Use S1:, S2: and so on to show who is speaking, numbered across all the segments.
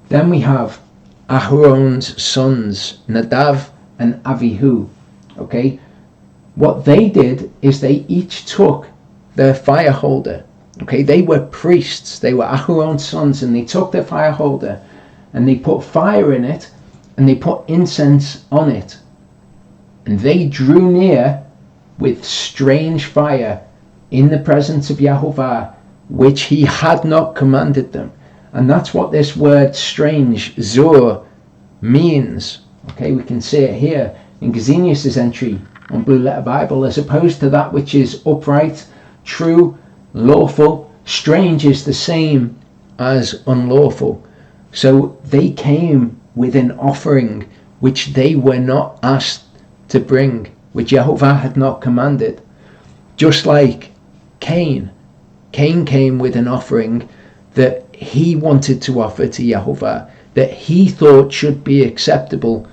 S1: Then we have Aharon's sons, Nadav and Avihu. Okay, what they did is they each took their fire holder. Okay, they were priests, they were Aharon's sons, and they took their fire holder and they put fire in it and they put incense on it. And they drew near with strange fire in the presence of Yahovah, which he had not commanded them. And that's what this word strange, zur, means. Okay, we can see it here in Gesenius' entry on Blue Letter Bible. As opposed to that which is upright, true, lawful, strange is the same as unlawful. So they came with an offering which they were not asked to bring, which Yahovah had not commanded. Just like Cain came with an offering that he wanted to offer to Yahovah, that he thought should be acceptable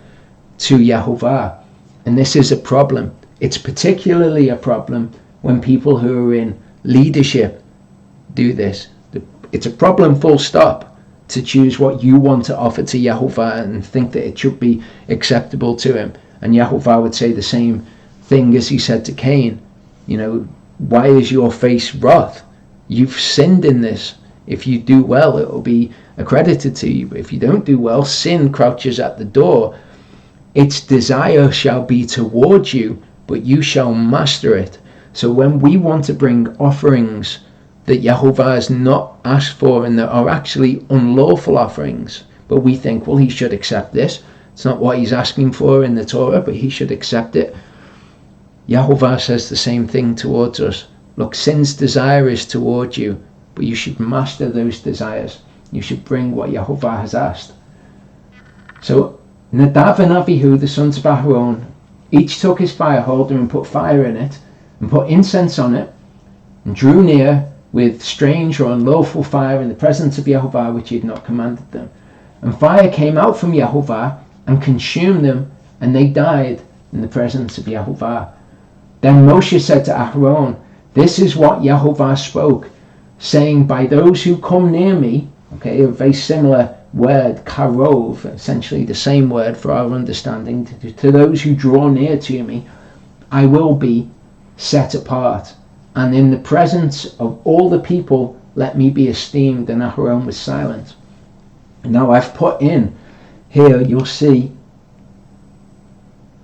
S1: to Yahovah. And this is a problem. It's particularly a problem when people who are in leadership do this. It's a problem, full stop, to choose what you want to offer to Yahovah and think that it should be acceptable to him. And Yahovah would say the same thing as he said to Cain. You know, why is your face wrath? You've sinned in this. If you do well, it will be accredited to you. But if you don't do well, sin crouches at the door. Its desire shall be towards you, but you shall master it. So when we want to bring offerings that Yahovah has not asked for and that are actually unlawful offerings, but we think, well, he should accept this. It's not what he's asking for in the Torah, but he should accept it. Yahovah says the same thing towards us. Look, sin's desire is towards you, but you should master those desires. You should bring what Yahovah has asked. So Nadav and Avihu, the sons of Aharon, each took his fire holder and put fire in it, and put incense on it, and drew near with strange or unlawful fire in the presence of Yahovah, which he had not commanded them. And fire came out from Yahovah and consumed them, and they died in the presence of Yahovah. Then Moshe said to Aharon, this is what Yahovah spoke, saying, by those who come near me, okay, a very similar word, karov, essentially the same word for our understanding, to those who draw near to me, I will be set apart. And in the presence of all the people, let me be esteemed. And Aharon was silent. Now I've put in here, you'll see,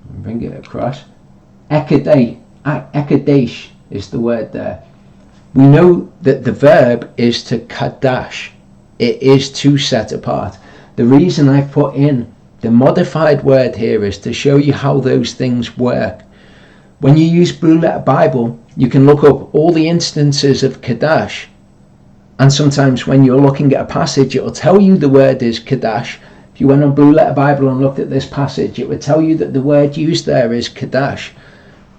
S1: bring it across, Ekadesh is the word there. We know that the verb is to kadash. It is to set apart. The reason I've put in the modified word here is to show you how those things work. When you use Blue Letter Bible, you can look up all the instances of kadash, and sometimes when you're looking at a passage, it will tell you the word is kadash. If you went on Blue Letter Bible and looked at this passage, it would tell you that the word used there is kadash,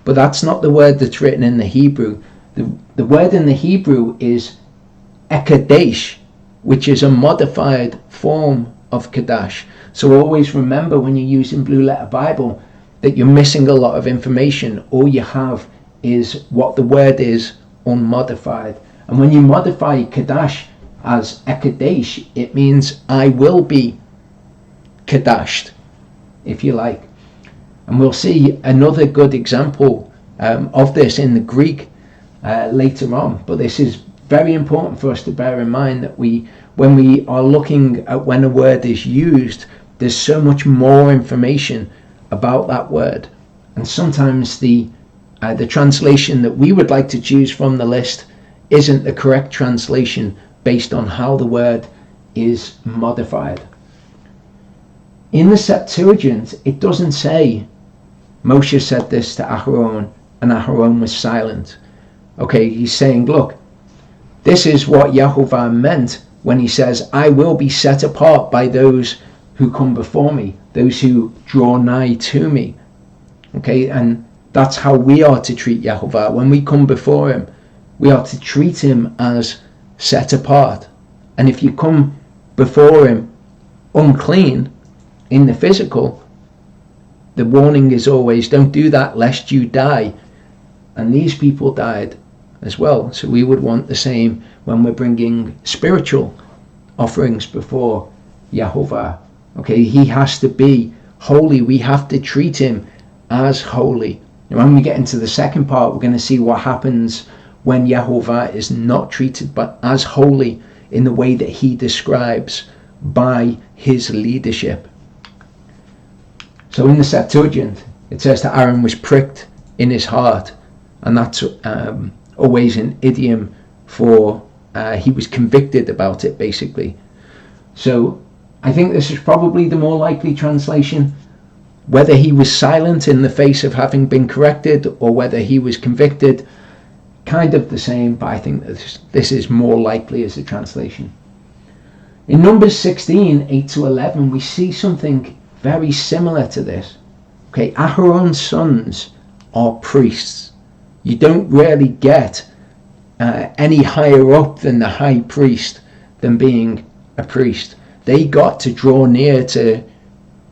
S1: but that's not the word that's written in the Hebrew. The word in the Hebrew is ekadesh, which is a modified form of kadash. So always remember when you're using Blue Letter Bible that you're missing a lot of information. All you have is what the word is unmodified. And when you modify kadash as ekadesh, it means I will be kadashed, if you like. And we'll see another good example of this in the Greek later on. But this is very important for us to bear in mind, that when we are looking at when a word is used, there's so much more information about that word. And sometimes the translation that we would like to choose from the list isn't the correct translation based on how the word is modified. In the Septuagint, it doesn't say Moshe said this to Aharon and Aharon was silent. Okay, he's saying, look, this is what Yahovah meant when he says, I will be set apart by those who come before me, those who draw nigh to me. Okay, and that's how we are to treat Yahovah. When we come before him, we are to treat him as set apart. And if you come before him unclean in the physical, the warning is always, don't do that lest you die. And these people died as well. So we would want the same when we're bringing spiritual offerings before Yehovah. Okay, he has to be holy. We have to treat him as holy. And when we get into the second part, we're going to see what happens when Yehovah is not treated but as holy in the way that he describes by his leadership. So in the Septuagint, it says that Aaron was pricked in his heart, and that's always an idiom for he was convicted about it, basically. So I think this is probably the more likely translation. Whether he was silent in the face of having been corrected or whether he was convicted, kind of the same, but I think that this is more likely as a translation. In Numbers 16, 8-11, we see something very similar to this. Okay, Aharon's sons are priests. You don't really get any higher up than the high priest than being a priest. They got to draw near to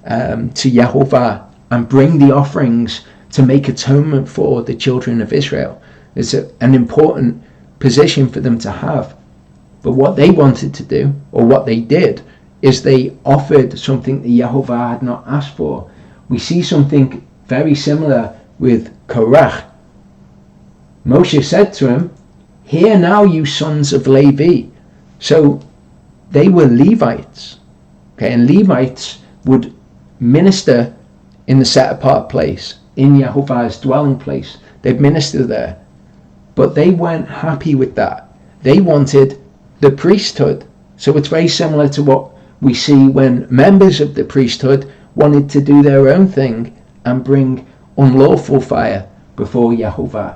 S1: Yehovah and bring the offerings to make atonement for the children of Israel. It's an important position for them to have. But what they wanted to do, or what they did, is they offered something that Yehovah had not asked for. We see something very similar with Korach. Moshe said to him, "Hear now, you sons of Levi." So they were Levites. Okay, and Levites would minister in the set apart place, in Yehovah's dwelling place. They'd minister there. But they weren't happy with that. They wanted the priesthood. So it's very similar to what we see when members of the priesthood wanted to do their own thing and bring unlawful fire before Yehovah.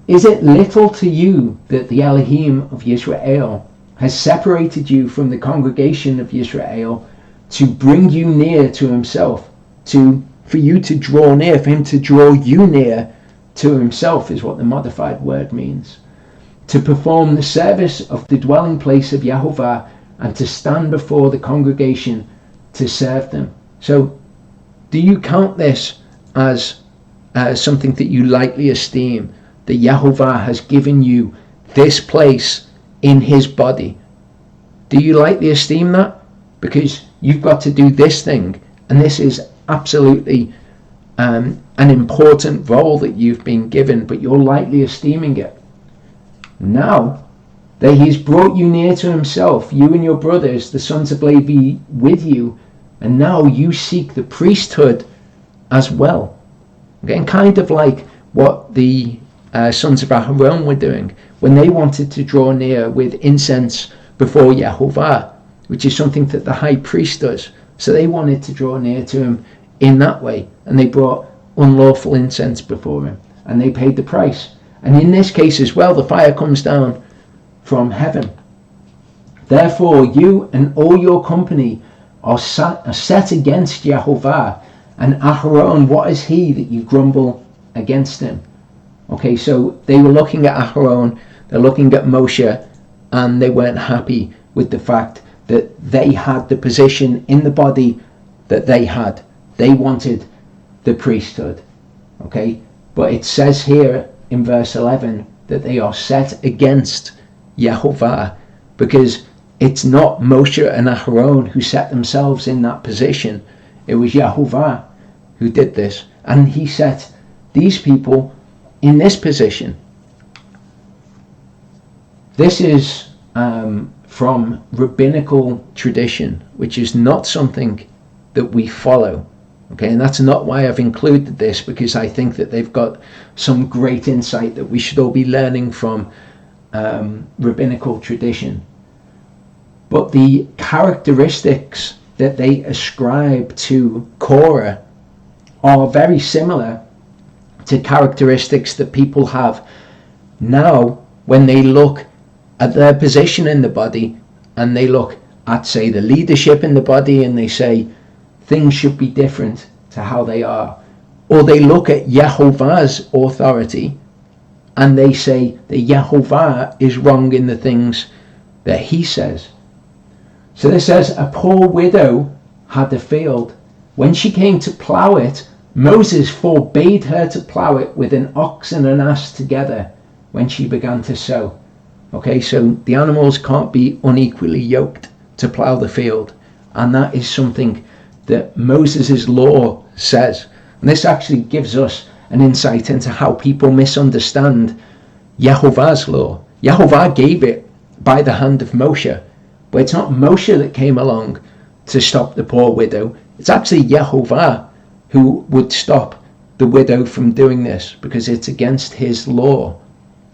S1: Is it little to you that the Elohim of Yisrael has separated you from the congregation of Yisrael to bring you near to himself, for you to draw near, for him to draw you near to himself, is what the modified word means, to perform the service of the dwelling place of Yehovah and to stand before the congregation to serve them? So do you count this as something that you lightly esteem, that Yehovah has given you this place in his body? Do you lightly esteem that? Because you've got to do this thing, and this is absolutely an important role that you've been given, but you're lightly esteeming it. Now that he's brought you near to himself, you and your brothers, the sons of Levi, with you, and now you seek the priesthood as well. Again, kind of like what the sons of Aharon were doing when they wanted to draw near with incense before Yehovah, which is something that the high priest does. So they wanted to draw near to him in that way, and they brought unlawful incense before him, and they paid the price. And in this case as well, the fire comes down from heaven. Therefore you and all your company are set against Yehovah, and Aharon, what is he that you grumble against him? Okay, so they were looking at Aharon, they're looking at Moshe, and they weren't happy with the fact that they had the position in the body that they had. They wanted the priesthood. Okay, but it says here in verse 11 that they are set against Yehovah, because it's not Moshe and Aharon who set themselves in that position. It was Yehovah who did this, and he set these people in this position. This is from rabbinical tradition, which is not something that we follow. Okay, and that's not why I've included this, because I think that they've got some great insight that we should all be learning from rabbinical tradition. But the characteristics that they ascribe to Korah are very similar to characteristics that people have now when they look at their position in the body, and they look at, say, the leadership in the body, and they say things should be different to how they are. Or they look at Yehovah's authority and they say that Yehovah is wrong in the things that he says. So this says, a poor widow had a field. When she came to plough it, Moses forbade her to plough it with an ox and an ass together when she began to sow. Okay, so the animals can't be unequally yoked to plow the field. And that is something that Moses' law says. And this actually gives us an insight into how people misunderstand Yehovah's law. Yehovah gave it by the hand of Moshe, but it's not Moshe that came along to stop the poor widow. It's actually Yehovah who would stop the widow from doing this, because it's against his law.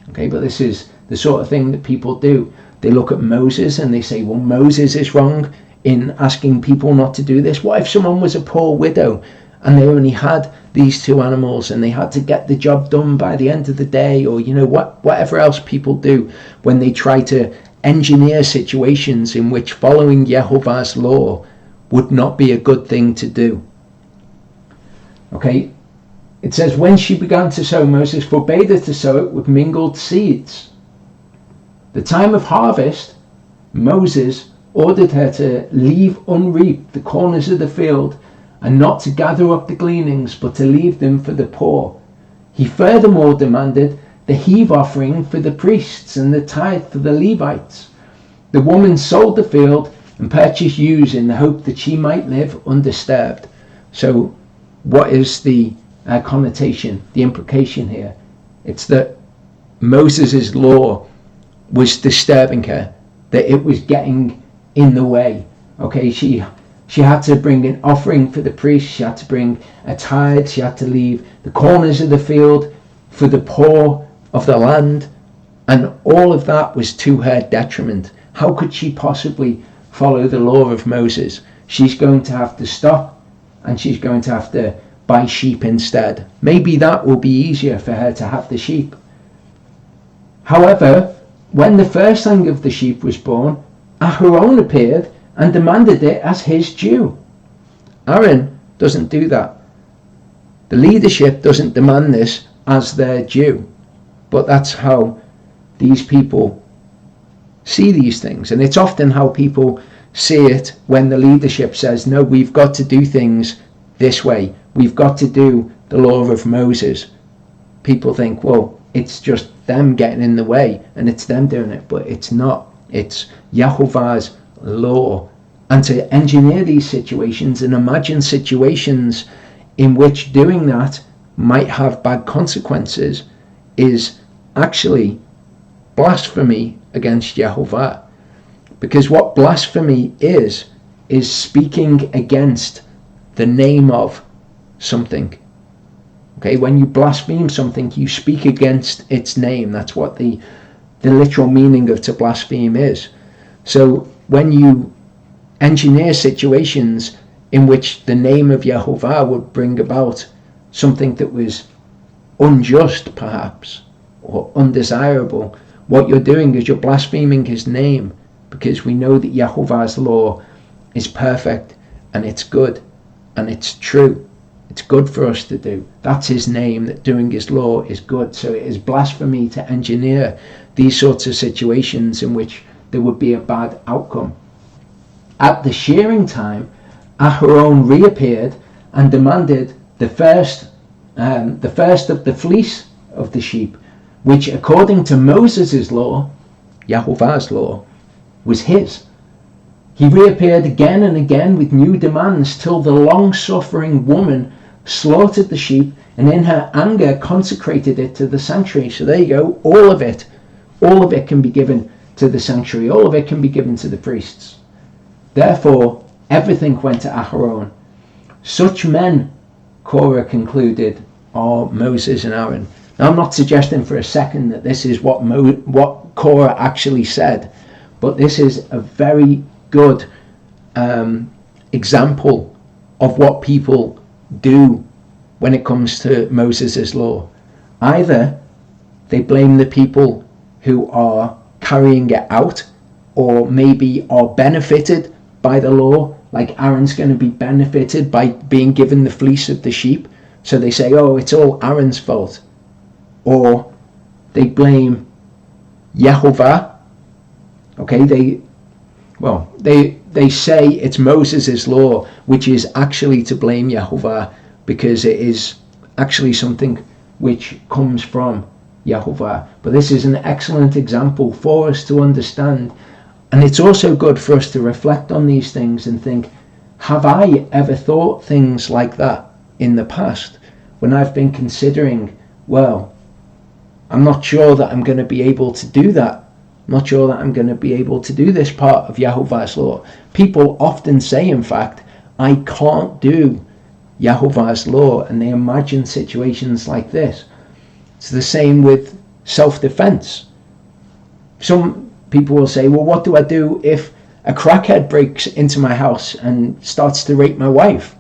S1: Okay, but this is the sort of thing that people do. They look at Moses and they say, well, Moses is wrong in asking people not to do this. What if someone was a poor widow and they only had these two animals and they had to get the job done by the end of the day, or whatever else people do when they try to engineer situations in which following Yehovah's law would not be a good thing to do. Okay, it says, when she began to sow, Moses forbade her to sow it with mingled seeds. The time of harvest, Moses ordered her to leave unreaped the corners of the field, and not to gather up the gleanings, but to leave them for the poor. He furthermore demanded the heave offering for the priests and the tithe for the Levites. The woman sold the field and purchased ewes in the hope that she might live undisturbed. So what is the connotation, the implication here? It's that Moses' law was disturbing her, that it was getting in the way. Okay, she had to bring an offering for the priest, she had to bring a tithe, she had to leave the corners of the field for the poor of the land, and all of that was to her detriment. How could she possibly follow the law of Moses? She's going to have to stop, and she's going to have to buy sheep instead. Maybe that will be easier for her to have the sheep. However, when the firstling of the sheep was born, Aharon appeared and demanded it as his due. Aaron doesn't do that. The leadership doesn't demand this as their due. But that's how these people see these things. And it's often how people see it when the leadership says, no, we've got to do things this way. We've got to do the law of Moses. People think, well, it's just them getting in the way and it's them doing it. But it's not. It's Yehovah's law. And to engineer these situations and imagine situations in which doing that might have bad consequences is actually blasphemy against Yehovah. Because what blasphemy is speaking against the name of something. Okay, when you blaspheme something, you speak against its name. That's what the literal meaning of to blaspheme is. So when you engineer situations in which the name of Yehovah would bring about something that was unjust perhaps, or undesirable, what you're doing is you're blaspheming his name, because we know that Yehovah's law is perfect and it's good and it's true. It's good for us to do. That's his name, that doing his law is good. So it is blasphemy to engineer these sorts of situations in which there would be a bad outcome. At the shearing time, Aharon reappeared and demanded the first of the fleece of the sheep, which according to Moses' law, Yehovah's law, was his. He reappeared again and again with new demands till the long-suffering woman slaughtered the sheep and in her anger consecrated it to the sanctuary. So there you go, all of it can be given to the sanctuary, all of it can be given to the priests. Therefore, everything went to Aharon. Such men, Korah concluded, are Moses and Aaron. Now, I'm not suggesting for a second that this is what Korah actually said, but this is a very good example of what people do when it comes to Moses' law. Either they blame the people who are carrying it out, or maybe are benefited by the law, like Aaron's going to be benefited by being given the fleece of the sheep, so they say, oh, it's all Aaron's fault. Or they blame Yehovah. Okay, they say it's Moses' law, which is actually to blame Yehovah, because it is actually something which comes from Yahovah. But this is an excellent example for us to understand. And it's also good for us to reflect on these things and think, have I ever thought things like that in the past when I've been considering, well, I'm not sure that I'm going to be able to do that. I'm not sure that I'm going to be able to do this part of Yahovah's law. People often say, in fact, I can't do Yahovah's law, and they imagine situations like this. It's the same with self-defense. Some people will say, well, what do I do if a crackhead breaks into my house and starts to rape my wife?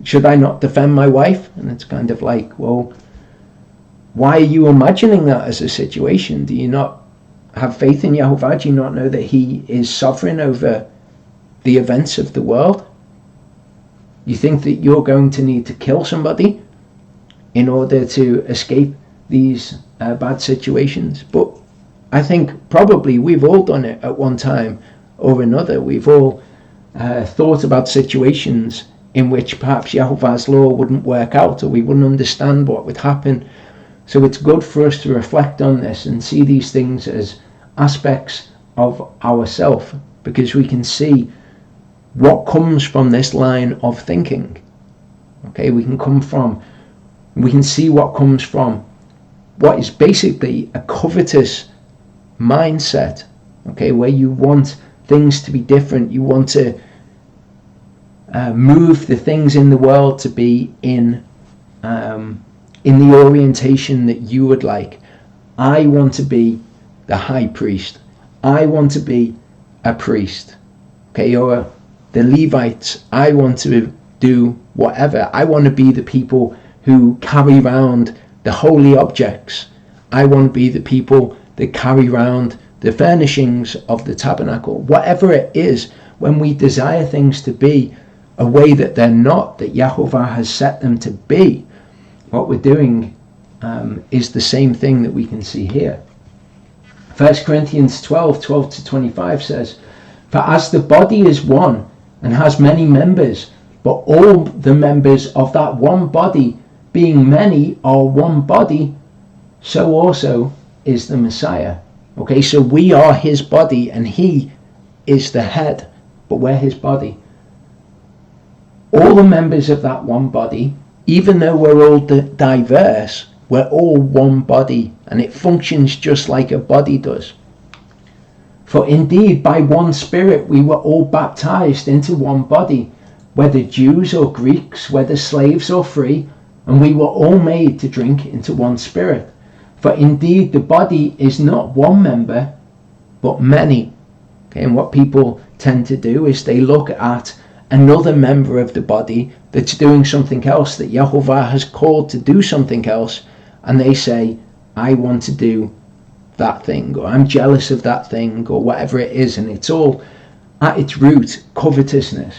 S1: Should I not defend my wife? And it's kind of like, well, why are you imagining that as a situation? Do you not have faith in Yahovah? Do you not know that he is sovereign over the events of the world? You think that you're going to need to kill somebody in order to escape these bad situations? But I think probably we've all done it at one time or another. We've all thought about situations in which perhaps Yahovah's law wouldn't work out, or we wouldn't understand what would happen. So it's good for us to reflect on this and see these things as aspects of ourself, because we can see what comes from this line of thinking. Okay, we can see what comes from what is basically a covetous mindset, okay, where you want things to be different. You want to move the things in the world to be in the orientation that you would like. I want to be the high priest. I want to be a priest, okay, or the Levites. I want to do whatever. I want to be the people who carry around the holy objects. I want to be the people that carry around the furnishings of the tabernacle. Whatever it is, when we desire things to be a way that they're not, that Yahovah has set them to be, what we're doing is the same thing that we can see here. 1 Corinthians 12:12-25 says, for as the body is one and has many members, but all the members of that one body, being many, are one body, so also is the Messiah. Okay, so we are his body and he is the head, but we're his body. All the members of that one body, even though we're all diverse, we're all one body, and it functions just like a body does. For indeed, by one Spirit we were all baptized into one body, whether Jews or Greeks, whether slaves or free, and we were all made to drink into one Spirit. For indeed the body is not one member, but many. Okay, and what people tend to do is they look at another member of the body that's doing something else, that Yahovah has called to do something else, and they say, I want to do that thing, or I'm jealous of that thing, or whatever it is, and it's all at its root covetousness.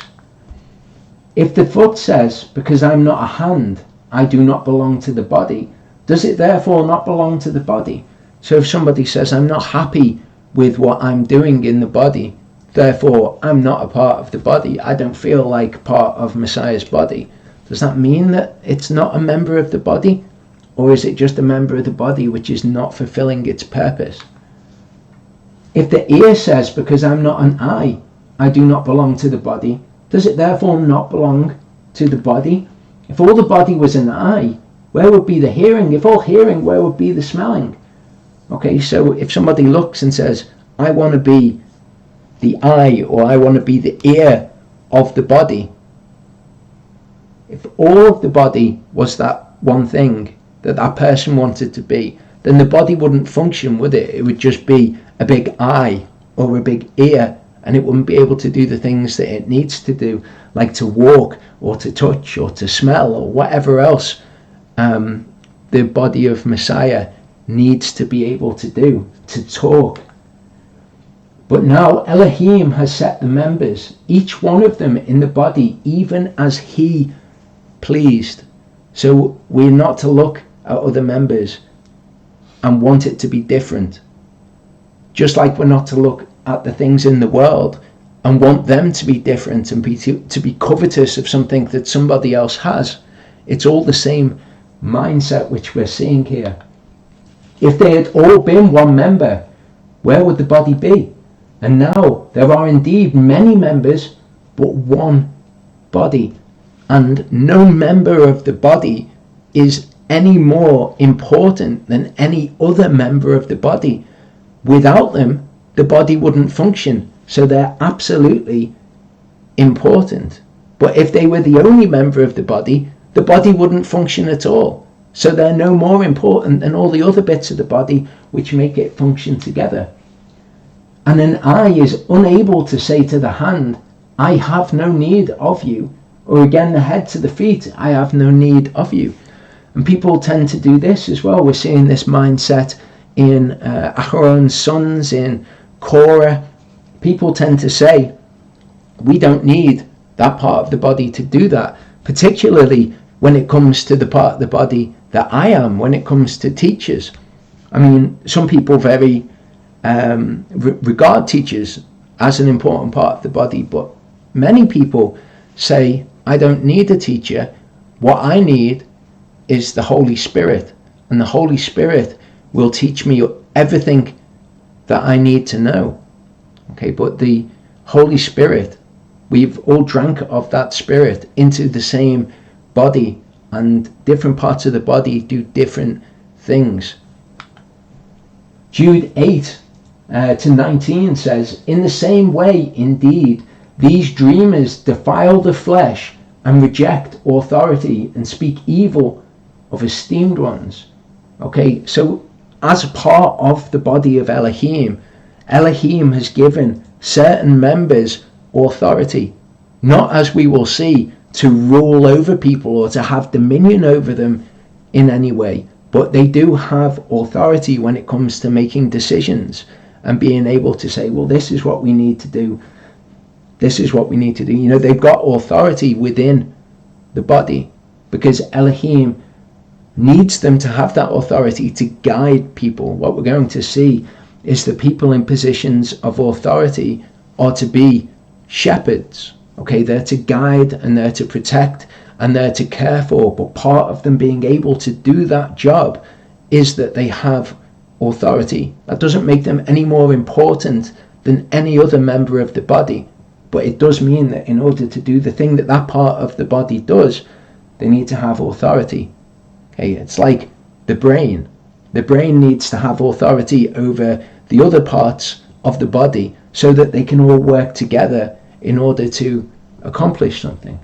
S1: If the foot says, because I'm not a hand, I do not belong to the body, does it therefore not belong to the body? So if somebody says, I'm not happy with what I'm doing in the body, therefore I'm not a part of the body, I don't feel like part of Messiah's body, does that mean that it's not a member of the body? Or is it just a member of the body which is not fulfilling its purpose? If the ear says, because I'm not an eye, I do not belong to the body, does it therefore not belong to the body? If all the body was an eye, where would be the hearing? If all hearing, where would be the smelling? Okay, so if somebody looks and says, I want to be the eye, or I want to be the ear of the body, if all of the body was that one thing that that person wanted to be, then the body wouldn't function, would it? It would just be a big eye or a big ear, and it wouldn't be able to do the things that it needs to do, like to walk or to touch or to smell or whatever else the body of Messiah needs to be able to do, to talk. But now Elohim has set the members, each one of them in the body, even as he pleased. So we're not to look at other members and want it to be different. Just like we're not to look at the things in the world and want them to be different and to be covetous of something that somebody else has. It's all the same mindset which we're seeing here. If they had all been one member, where would the body be? And now there are indeed many members, but one body. And no member of the body is any more important than any other member of the body. Without them, the body wouldn't function. So they're absolutely important. But if they were the only member of the body wouldn't function at all. So they're no more important than all the other bits of the body which make it function together. And an eye is unable to say to the hand, I have no need of you. Or again, the head to the feet, I have no need of you. And people tend to do this as well. We're seeing this mindset in Aharon's sons, in Korah. People tend to say, we don't need that part of the body to do that, particularly when it comes to the part of the body that I am, when it comes to teachers. I mean, some people very regard teachers as an important part of the body, but many people say, I don't need a teacher. What I need is the Holy Spirit, and the Holy Spirit will teach me everything that I need to know. Okay, but the Holy Spirit, we've all drank of that Spirit into the same body, and different parts of the body do different things. Jude 8 to 19 says, in the same way, indeed, these dreamers defile the flesh and reject authority and speak evil of esteemed ones. Okay, so as a part of the body of Elohim, Elohim has given certain members authority, not, as we will see, to rule over people or to have dominion over them in any way, but they do have authority when it comes to making decisions and being able to say, well, this is what we need to do. This is what we need to do. You know, they've got authority within the body because Elohim needs them to have that authority to guide people. What we're going to see is that people in positions of authority are to be shepherds. Okay, they're to guide and they're to protect and they're to care for, but part of them being able to do that job is that they have authority. That doesn't make them any more important than any other member of the body, but it does mean that in order to do the thing that that part of the body does, they need to have authority. Okay, it's like the brain. The brain needs to have authority over the other parts of the body so that they can all work together in order to accomplish something.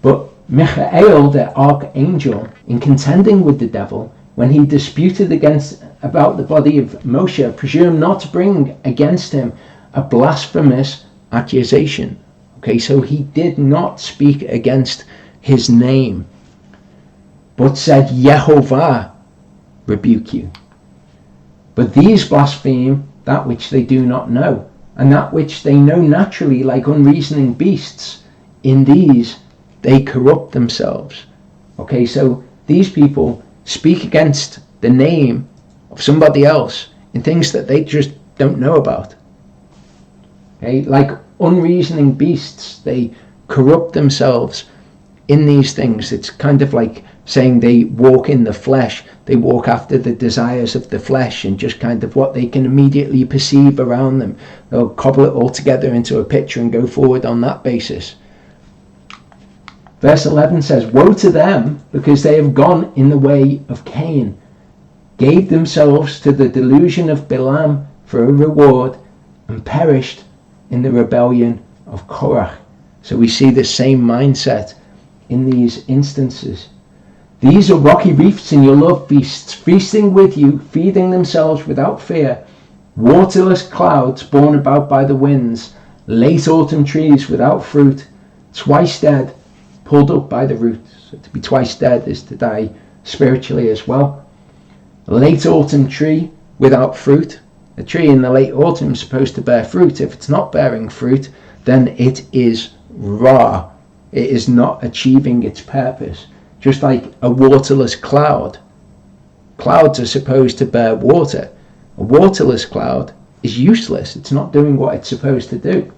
S1: But Michael, the archangel, in contending with the devil, when he disputed about the body of Moshe, presumed not to bring against him a blasphemous accusation. Okay, so he did not speak against his name, but said, Yehovah rebuke you. But these blaspheme that which they do not know, and that which they know naturally, like unreasoning beasts. In these they corrupt themselves. Okay, so these people speak against the name of somebody else in things that they just don't know about. Okay, like unreasoning beasts, they corrupt themselves in these things. It's kind of like saying they walk in the flesh. They walk after the desires of the flesh and just kind of what they can immediately perceive around them. They'll cobble it all together into a picture and go forward on that basis. Verse 11 says, woe to them, because they have gone in the way of Cain, gave themselves to the delusion of Balaam for a reward, and perished in the rebellion of Korah. So we see the same mindset in these instances. These are rocky reefs in your love beasts, feasting with you, feeding themselves without fear, waterless clouds borne about by the winds, late autumn trees without fruit, twice dead, pulled up by the roots. So to be twice dead is to die spiritually as well. Late autumn tree without fruit. A tree in the late autumn is supposed to bear fruit. If it's not bearing fruit, then it is raw. It is not achieving its purpose. Just like a waterless cloud. Clouds are supposed to bear water. A waterless cloud is useless. It's not doing what it's supposed to do.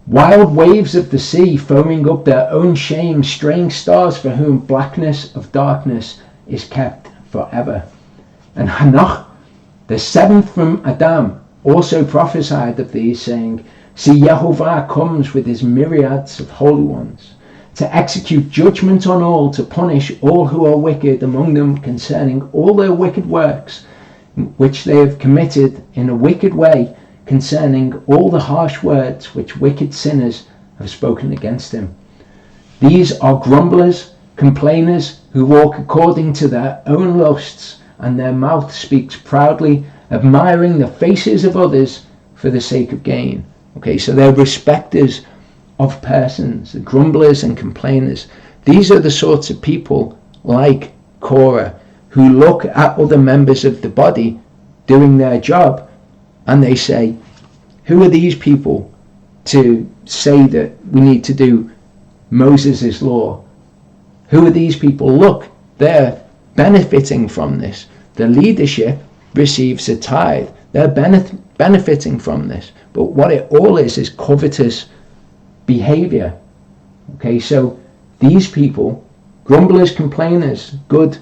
S1: Wild waves of the sea foaming up their own shame, straying stars for whom blackness of darkness is kept forever. And Hanoch, the seventh from Adam, also prophesied of these, saying, See, Yehovah comes with his myriads of holy ones, to execute judgment on all, to punish all who are wicked among them concerning all their wicked works, which they have committed in a wicked way, concerning all the harsh words which wicked sinners have spoken against him. These are grumblers, complainers, who walk according to their own lusts, and their mouth speaks proudly, admiring the faces of others for the sake of gain. Okay, so they're respecters of persons, the grumblers and complainers. These are the sorts of people like Korah, who look at other members of the body doing their job, and they say, who are these people to say that we need to do Moses' law? Who are these people? Look, they're benefiting from this. The leadership receives a tithe. They're benefiting from this. But what it all is covetous behavior. Okay, so these people, grumblers, complainers, good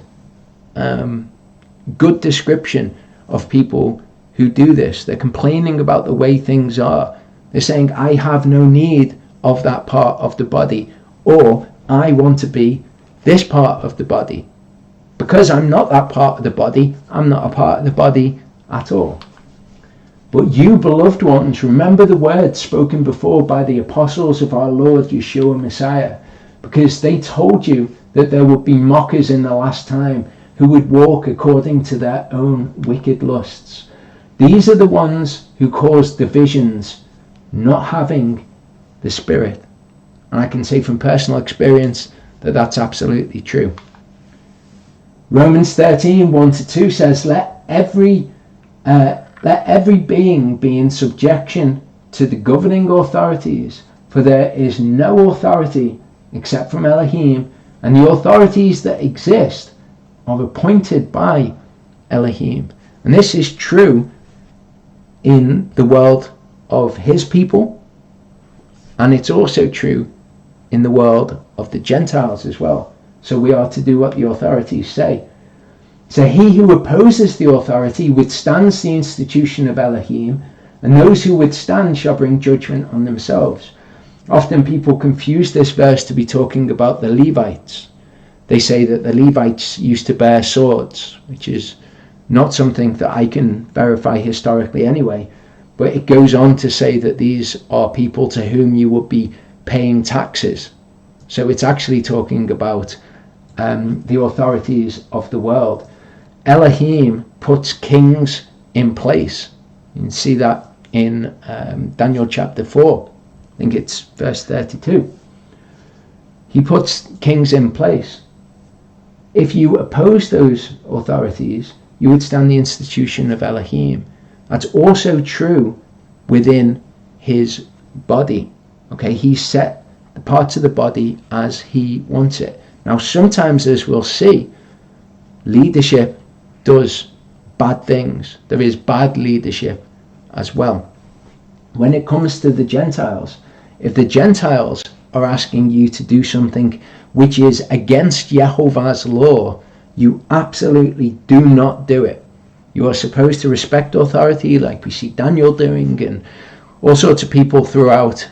S1: description of people who do this. They're complaining about the way things are. They're saying, I have no need of that part of the body, or I want to be this part of the body. Because I'm not that part of the body, I'm not a part of the body at all. But you, beloved ones, remember the words spoken before by the apostles of our Lord Yeshua Messiah, because they told you that there would be mockers in the last time who would walk according to their own wicked lusts. These are the ones who cause divisions, not having the Spirit. And I can say from personal experience that that's absolutely true. Romans 13, 1-2 says, Let every being be in subjection to the governing authorities, for there is no authority except from Elohim, and the authorities that exist are appointed by Elohim. And this is true in the world of his people, and it's also true in the world of the Gentiles as well. So we are to do what the authorities say. So he who opposes the authority withstands the institution of Elohim, and those who withstand shall bring judgment on themselves. Often people confuse this verse to be talking about the Levites. They say that the Levites used to bear swords, which is not something that I can verify historically anyway, but it goes on to say that these are people to whom you would be paying taxes. So it's actually talking about the authorities of the world. Elohim puts kings in place. You can see that in Daniel chapter 4. I think it's verse 32. He puts kings in place. If you oppose those authorities, you would stand the institution of Elohim. That's also true within his body. Okay, he set the parts of the body as he wants it. Now, sometimes, as we'll see, leadership does bad things. There is bad leadership as well. When it comes to the Gentiles, if the Gentiles are asking you to do something which is against Yehovah's law, you absolutely do not do it. You are supposed to respect authority, like we see Daniel doing, and all sorts of people throughout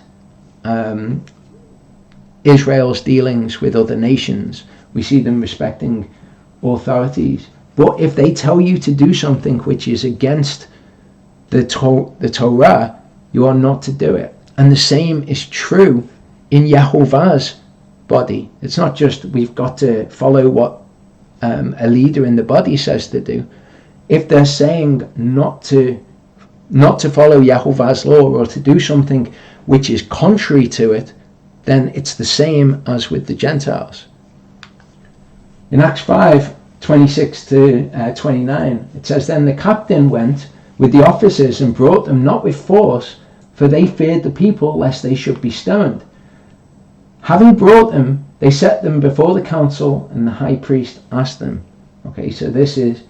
S1: Israel's dealings with other nations. We see them respecting authorities. But if they tell you to do something which is against the Torah, you are not to do it. And the same is true in Yehovah's body. It's not just we've got to follow what a leader in the body says to do. If they're saying not to follow Yehovah's law or to do something which is contrary to it, then it's the same as with the Gentiles. In Acts 5, 26 to 29, it says, Then the captain went with the officers and brought them not with force, for they feared the people lest they should be stoned. Having brought them, they set them before the council, and the high priest asked them. Okay, so this is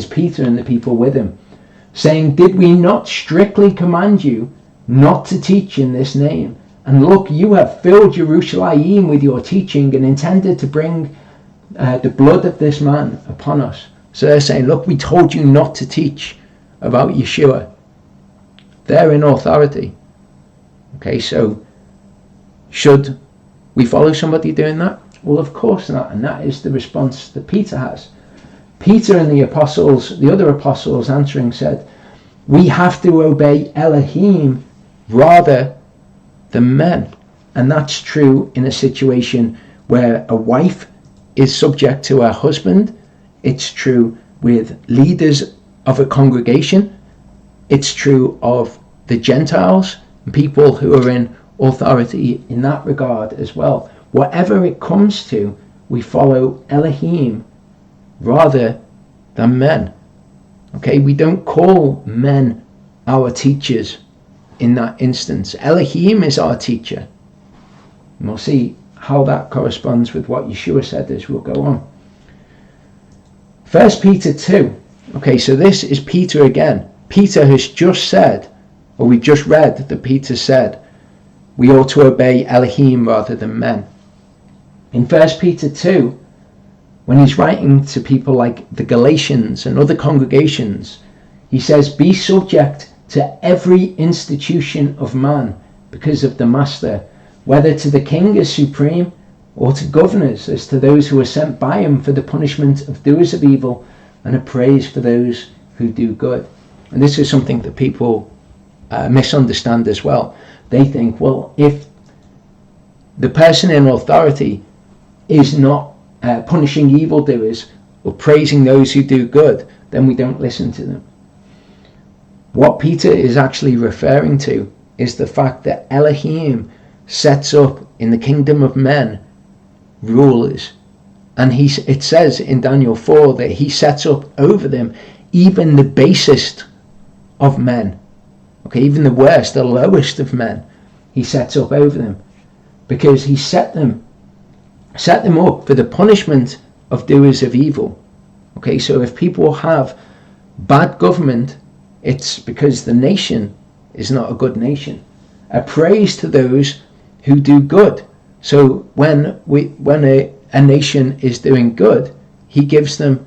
S1: Peter and the people with him, saying, Did we not strictly command you not to teach in this name? And look, you have filled Jerusalem with your teaching and intended to bring the blood of this man upon us. So they're saying, look, we told you not to teach about Yeshua. They're in authority. Okay, so should we follow somebody doing that? Well, of course not. And that is the response that Peter has. Peter and the other apostles answering said, we have to obey Elohim rather than men. And that's true in a situation where a wife is subject to her husband. It's true with leaders of a congregation. It's true of the Gentiles, people who are in authority in that regard as well. Whatever it comes to, we follow Elohim rather than men. Okay, we don't call men our teachers in that instance. Elohim is our teacher. And we'll see how that corresponds with what Yeshua said as we'll go on. 1 Peter 2. Okay, so this is Peter again. Peter has just said, or we just read that Peter said, we ought to obey Elohim rather than men. In 1 Peter 2, when he's writing to people like the Galatians and other congregations, he says, be subject to every institution of man because of the master, whether to the king as supreme or to governors as to those who are sent by him for the punishment of doers of evil and a praise for those who do good. And this is something that people misunderstand as well. They think, well, if the person in authority is not punishing evildoers or praising those who do good, then we don't listen to them. What Peter is actually referring to is the fact that Elohim sets up in the kingdom of men rulers, and it says in Daniel 4 that he sets up over them even the basest of men. Okay, even the worst, the lowest of men, he sets up over them, because he set them up for the punishment of doers of evil. Okay, so if people have bad government, it's because the nation is not a good nation. A praise to those who do good. So when a nation is doing good, he gives them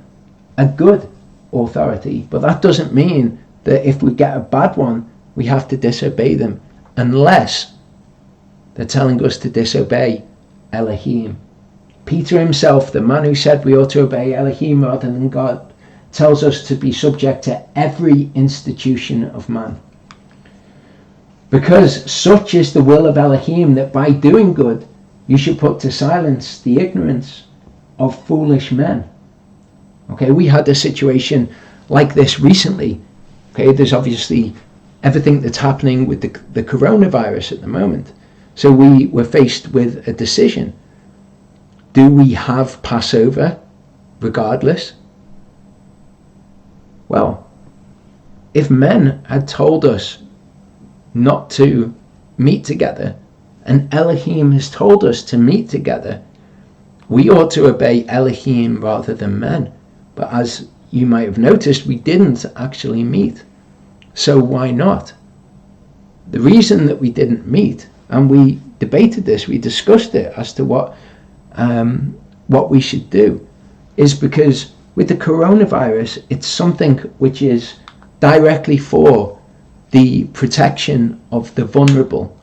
S1: a good authority. But that doesn't mean that if we get a bad one, we have to disobey them, unless they're telling us to disobey Elohim. Peter himself, the man who said we ought to obey Elohim rather than God, tells us to be subject to every institution of man. Because such is the will of Elohim, that by doing good you should put to silence the ignorance of foolish men. Okay, we had a situation like this recently. Okay, there's obviously everything that's happening with the coronavirus at the moment. So we were faced with a decision. Do we have Passover regardless? Well, if men had told us not to meet together, and Elohim has told us to meet together, we ought to obey Elohim rather than men. But as you might have noticed, we didn't actually meet. So why not? The reason that we didn't meet, and we debated this, we discussed it as to what we should do, is because with the coronavirus, it's something which is directly for the protection of the vulnerable.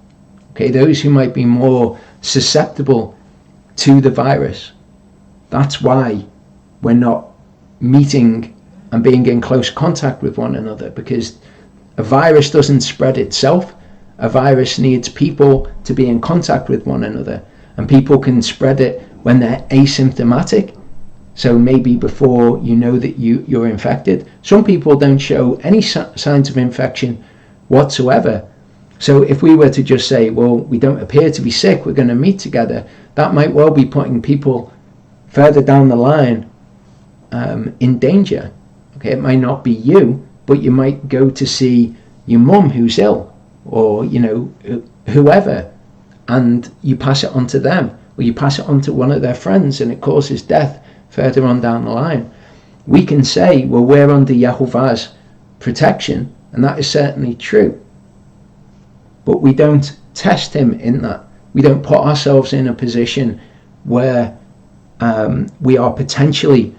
S1: Okay, those who might be more susceptible to the virus. That's why we're not meeting and being in close contact with one another, because a virus doesn't spread itself. A virus needs people to be in contact with one another, and people can spread it when they're asymptomatic. So maybe before you know that you're infected. Some people don't show any signs of infection whatsoever. So if we were to just say, well, we don't appear to be sick, we're going to meet together, that might well be putting people further down the line in danger. Okay, it might not be you, but you might go to see your mum who's ill, or whoever, and you pass it on to them, or you pass it on to one of their friends, and it causes death further on down the line. We can say, well, we're under Yehovah's protection, and that is certainly true. But we don't test him in that. We don't put ourselves in a position where we are potentially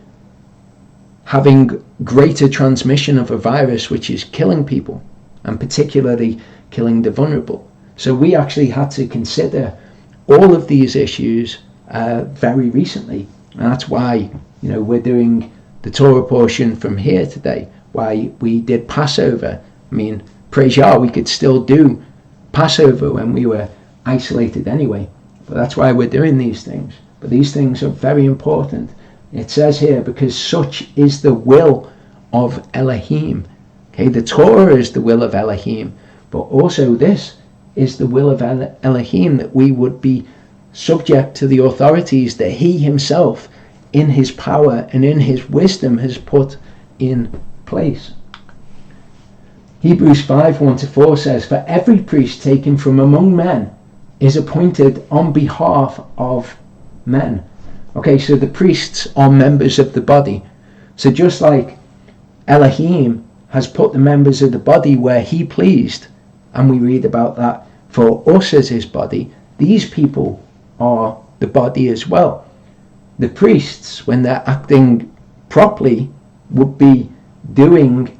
S1: having greater transmission of a virus which is killing people, and particularly killing the vulnerable. So we actually had to consider all of these issues very recently, and that's why we're doing the Torah portion from here today, why we did Passover. I mean, praise Yah, we could still do Passover when we were isolated anyway, but that's why we're doing these things. But these things are very important. It says here, because such is the will of Elohim. Okay, the Torah is the will of Elohim, but also this is the will of Elohim, that we would be subject to the authorities that he himself, in his power and in his wisdom, has put in place. Hebrews 5:1-4 says, for every priest taken from among men is appointed on behalf of men. Okay, so the priests are members of the body. So just like Elohim has put the members of the body where he pleased, and we read about that for us as his body, these people are the body as well. The priests, when they're acting properly, would be doing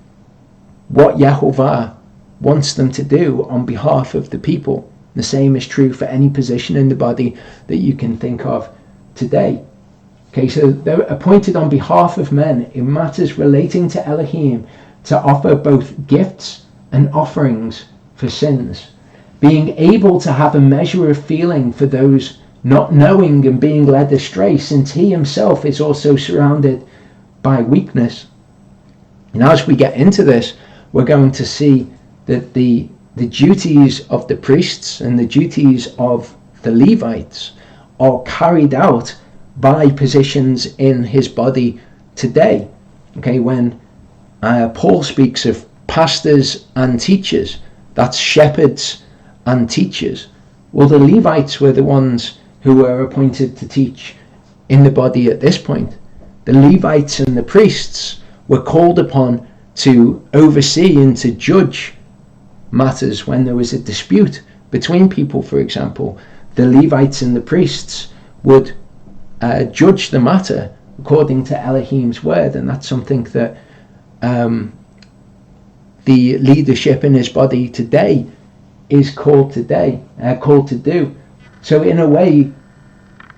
S1: what Yehovah wants them to do on behalf of the people. The same is true for any position in the body that you can think of today. Okay, so they're appointed on behalf of men in matters relating to Elohim to offer both gifts and offerings for sins, being able to have a measure of feeling for those not knowing and being led astray, since he himself is also surrounded by weakness. And as we get into this, we're going to see that the duties of the priests and the duties of the Levites are carried out by positions in his body today. Okay, when Paul speaks of pastors and teachers, that's shepherds and teachers. Well, the Levites were the ones who were appointed to teach in the body at this point. The Levites and the priests were called upon to oversee and to judge matters when there was a dispute between people, for example. The Levites and the priests would judge the matter according to Elohim's word, and that's something that the leadership in his body today is called to do. So in a way,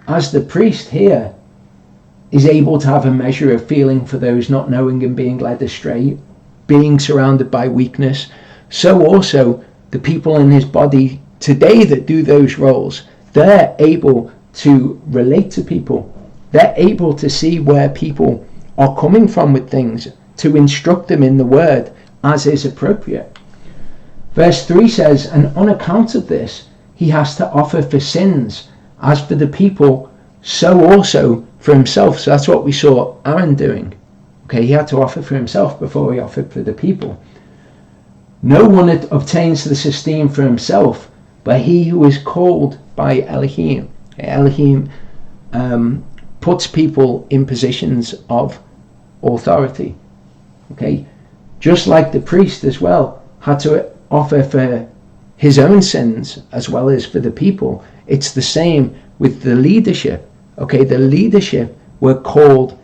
S1: as the priest here is able to have a measure of feeling for those not knowing and being led astray, being surrounded by weakness, so also the people in his body today that do those roles, they're able to relate to people. They're able to see where people are coming from with things, to instruct them in the word as is appropriate. Verse 3 says, and on account of this, he has to offer for sins, as for the people, so also for himself. So that's what we saw Aaron doing. Okay, he had to offer for himself before he offered for the people. No one obtains this esteem for himself, but he who is called by Elohim. Elohim puts people in positions of authority. Okay, just like the priest as well had to offer for his own sins as well as for the people. It's the same with the leadership. Okay, the leadership were called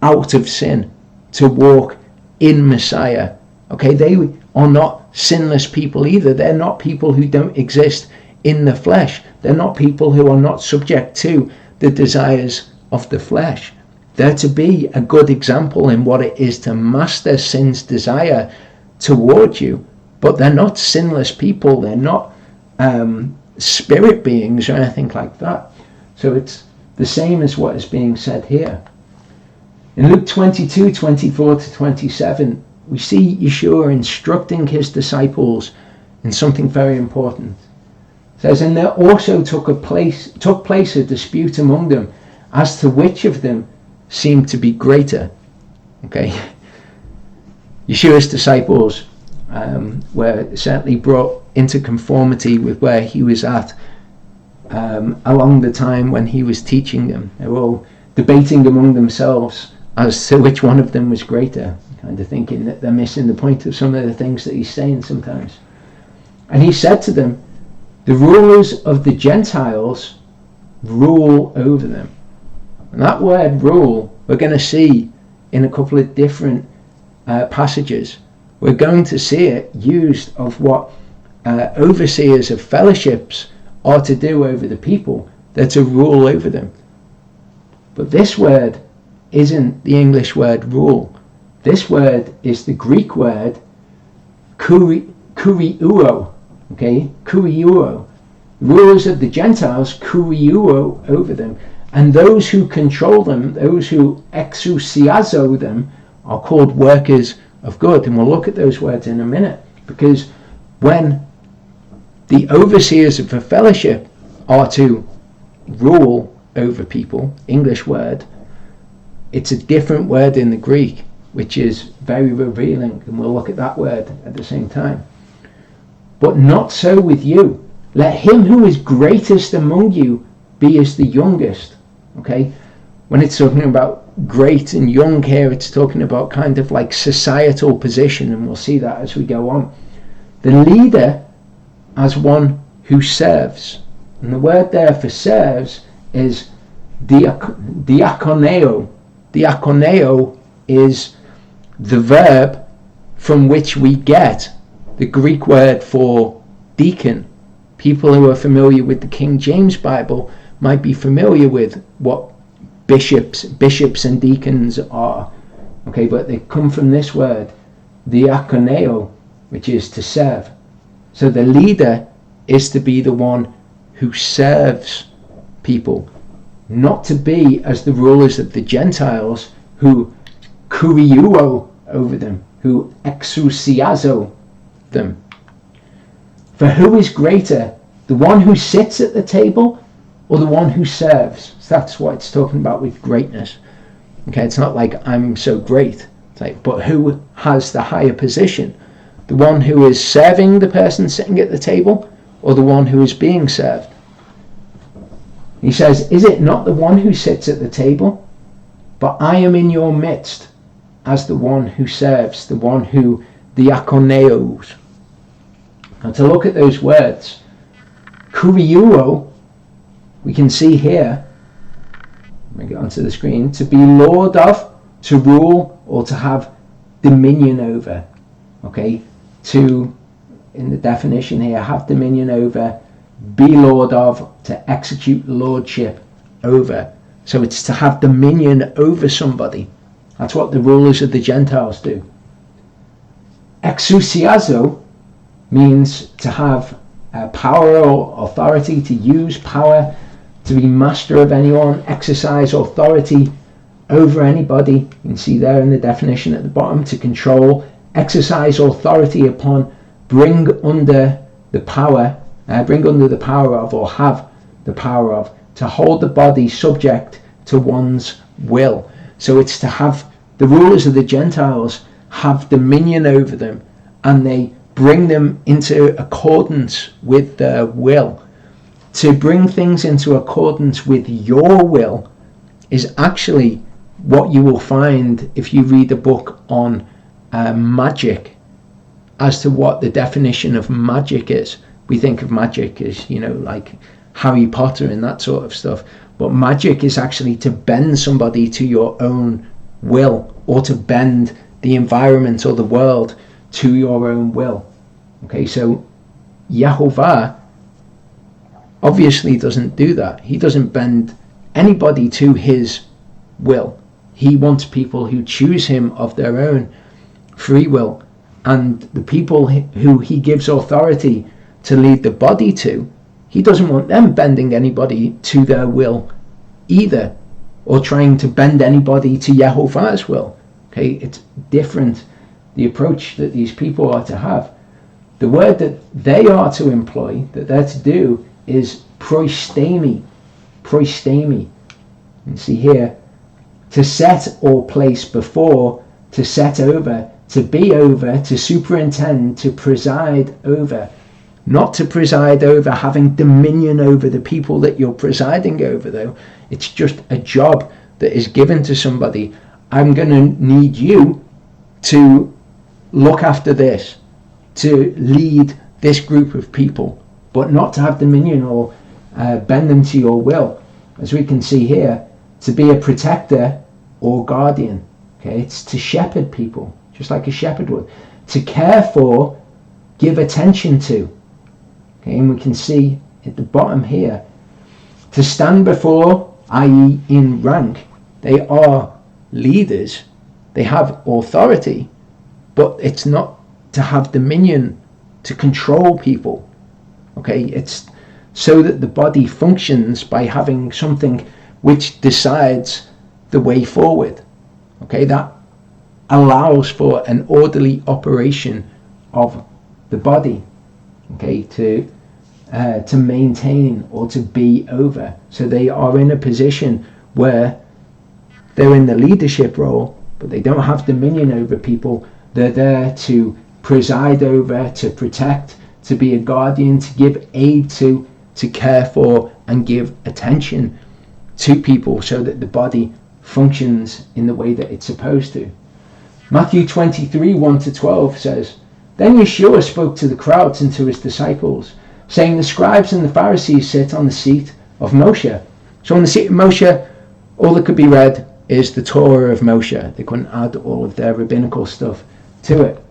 S1: out of sin to walk in Messiah. Okay, they are not sinless people either. They're not people who don't exist in the flesh. They're not people who are not subject to the desires of the flesh. They're to be a good example in what it is to master sin's desire toward you. But they're not sinless people. They're not spirit beings or anything like that. So it's the same as what is being said here. In Luke 22:24-27, we see Yeshua instructing his disciples in something very important. It says, and there also took place a dispute among them as to which of them seemed to be greater. Okay, Yeshua's disciples were certainly brought into conformity with where he was at along the time when he was teaching them. They were all debating among themselves as to which one of them was greater, kind of thinking that they're missing the point of some of the things that he's saying sometimes. And he said to them, the rulers of the Gentiles rule over them. And that word rule, we're going to see in a couple of different passages. We're going to see it used of what overseers of fellowships are to do over the people. They're to rule over them. But this word isn't the English word rule. This word is the Greek word kuriuo. Okay, kuriuo. Rulers of the Gentiles, kuriuo over them. And those who control them, those who exousiazo them, are called workers of good. And we'll look at those words in a minute. Because when the overseers of a fellowship are to rule over people, English word, it's a different word in the Greek, which is very revealing, and we'll look at that word at the same time. But not so with you. Let him who is greatest among you be as the youngest. Okay? When it's talking about great and young here, it's talking about kind of like societal position, and we'll see that as we go on. The leader as one who serves. And the word there for serves is diakoneo. Diakoneo is the verb from which we get the Greek word for deacon. People who are familiar with the King James Bible might be familiar with what bishops and deacons are. Okay, but they come from this word, diakoneo, which is to serve. So the leader is to be the one who serves people, not to be as the rulers of the Gentiles who kuriuo over them, who exousiazo them. For who is greater, the one who sits at the table or the one who serves? So that's what it's talking about with greatness. Okay, it's not like I'm so great. It's like, but who has the higher position? The one who is serving the person sitting at the table or the one who is being served? He says, is it not the one who sits at the table? But I am in your midst as the one who serves, the one who diakoneos. Now to look at those words, kuriuo, we can see here, let me get onto the screen, to be lord of, to rule, or to have dominion over. Okay, to, in the definition here, have dominion over, be lord of, to execute lordship over. So it's to have dominion over somebody. That's what the rulers of the Gentiles do. Exousiazo means to have power or authority, to use power, to be master of anyone, exercise authority over anybody. You can see there in the definition at the bottom, to control, exercise authority upon, bring under the power of, or have the power of, to hold the body subject to one's will. So it's to have the rulers of the Gentiles have dominion over them, and they bring them into accordance with their will. To bring things into accordance with your will is actually what you will find if you read a book on magic, as to what the definition of magic is. We think of magic as, like Harry Potter and that sort of stuff. But magic is actually to bend somebody to your own will, or to bend the environment or the world to your own will. Okay, so Yehovah obviously doesn't do that. He doesn't bend anybody to his will. He wants people who choose him of their own free will. And the people who he gives authority to lead the body to, he doesn't want them bending anybody to their will either, or trying to bend anybody to Yehovah's will. Okay, it's different, the approach that these people are to have. The word that they are to employ, that they're to do, is proistemi. Proistemi. You see here, to set or place before, to set over, to be over, to superintend, to preside over. Not to preside over, having dominion over the people that you're presiding over, though. It's just a job that is given to somebody. I'm going to need you to look after this, to lead this group of people, but not to have dominion or bend them to your will. As we can see here, to be a protector or guardian. Okay, it's to shepherd people, just like a shepherd would. To care for, give attention to. Okay, and we can see at the bottom here, to stand before, i.e. in rank, they are leaders, they have authority, but it's not to have dominion, to control people. Okay, it's so that the body functions by having something which decides the way forward. Okay, that allows for an orderly operation of the body. Okay, to maintain or to be over. So they are in a position where they're in the leadership role, but they don't have dominion over people. They're there to preside over, to protect, to be a guardian, to give aid to care for, and give attention to people so that the body functions in the way that it's supposed to. Matthew 23, 1-12 says, Then Yeshua spoke to the crowds and to his disciples, saying, The scribes and the Pharisees sit on the seat of Moshe. So on the seat of Moshe, all that could be read is the Torah of Moshe. They couldn't add all of their rabbinical stuff to it.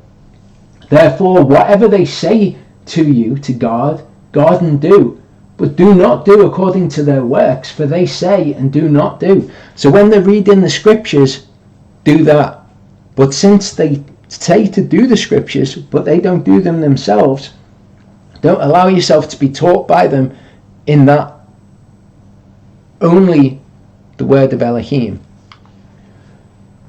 S1: Therefore, whatever they say to you to guard and do, but do not do according to their works, for they say and do not do. So when they're reading the scriptures, do that. But since they say to do the scriptures, but they don't do them themselves, don't allow yourself to be taught by them in that only the word of Elohim.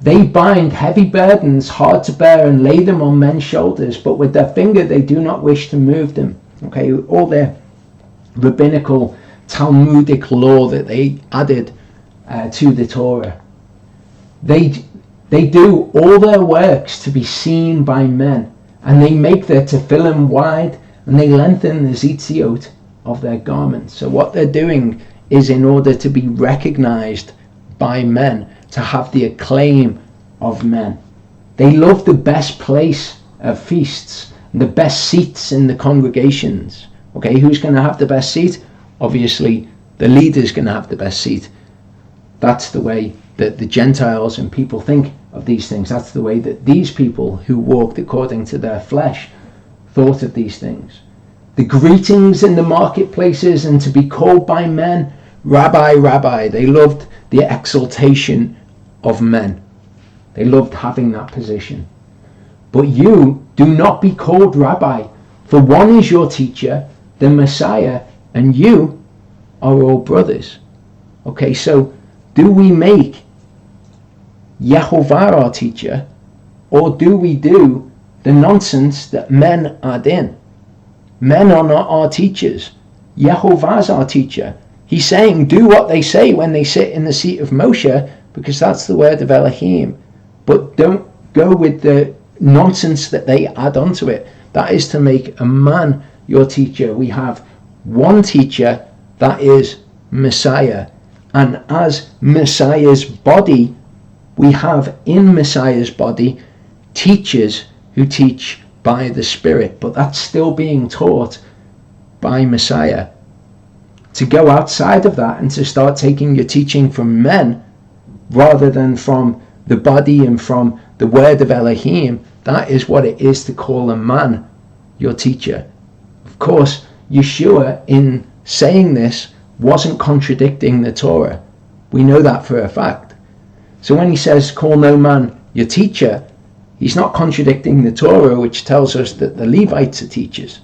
S1: They bind heavy burdens hard to bear and lay them on men's shoulders, but with their finger they do not wish to move them. Okay, all their rabbinical Talmudic law that they added to the Torah. They do all their works to be seen by men, and they make their tefillin wide, and they lengthen the zitziot of their garments. So what they're doing is in order to be recognized by men, to have the acclaim of men. They love the best place of feasts, and the best seats in the congregations. Okay, who's going to have the best seat? Obviously, the leader's going to have the best seat. That's the way that the Gentiles and people think of these things. That's the way that these people who walked according to their flesh thought of these things. The greetings in the marketplaces and to be called by men, Rabbi, Rabbi. They loved the exaltation of men. They loved having that position. But you do not be called Rabbi, for one is your teacher, the Messiah, and you are all brothers. Okay, so do we make Yehovah our teacher, or do we do the nonsense that men add in? Men are not our teachers. Yehovah's our teacher. He's saying do what they say when they sit in the seat of Moshe, because that's the word of Elohim. But don't go with the nonsense that they add onto it. That is to make a man your teacher. We have one teacher, that is Messiah. And as Messiah's body, we have in Messiah's body teachers who teach by the Spirit, but that's still being taught by Messiah. To go outside of that and to start taking your teaching from men rather than from the body and from the word of Elohim, that is what it is to call a man your teacher. Of course, Yeshua in saying this wasn't contradicting the Torah. We know that for a fact. So when he says call no man your teacher, he's not contradicting the Torah, which tells us that the Levites are teachers.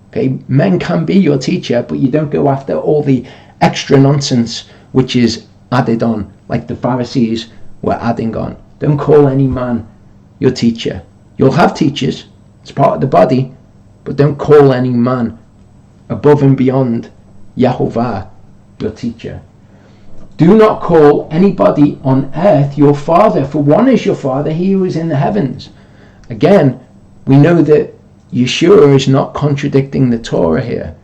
S1: Okay, men can be your teacher, but you don't go after all the extra nonsense which is added on, like the Pharisees were adding on. Don't call any man your teacher. You'll have teachers, it's part of the body, but don't call any man above and beyond Yehovah your teacher. Do not call anybody on earth your father, for one is your father, he who is in the heavens. Again, we know that Yeshua is not contradicting the Torah here.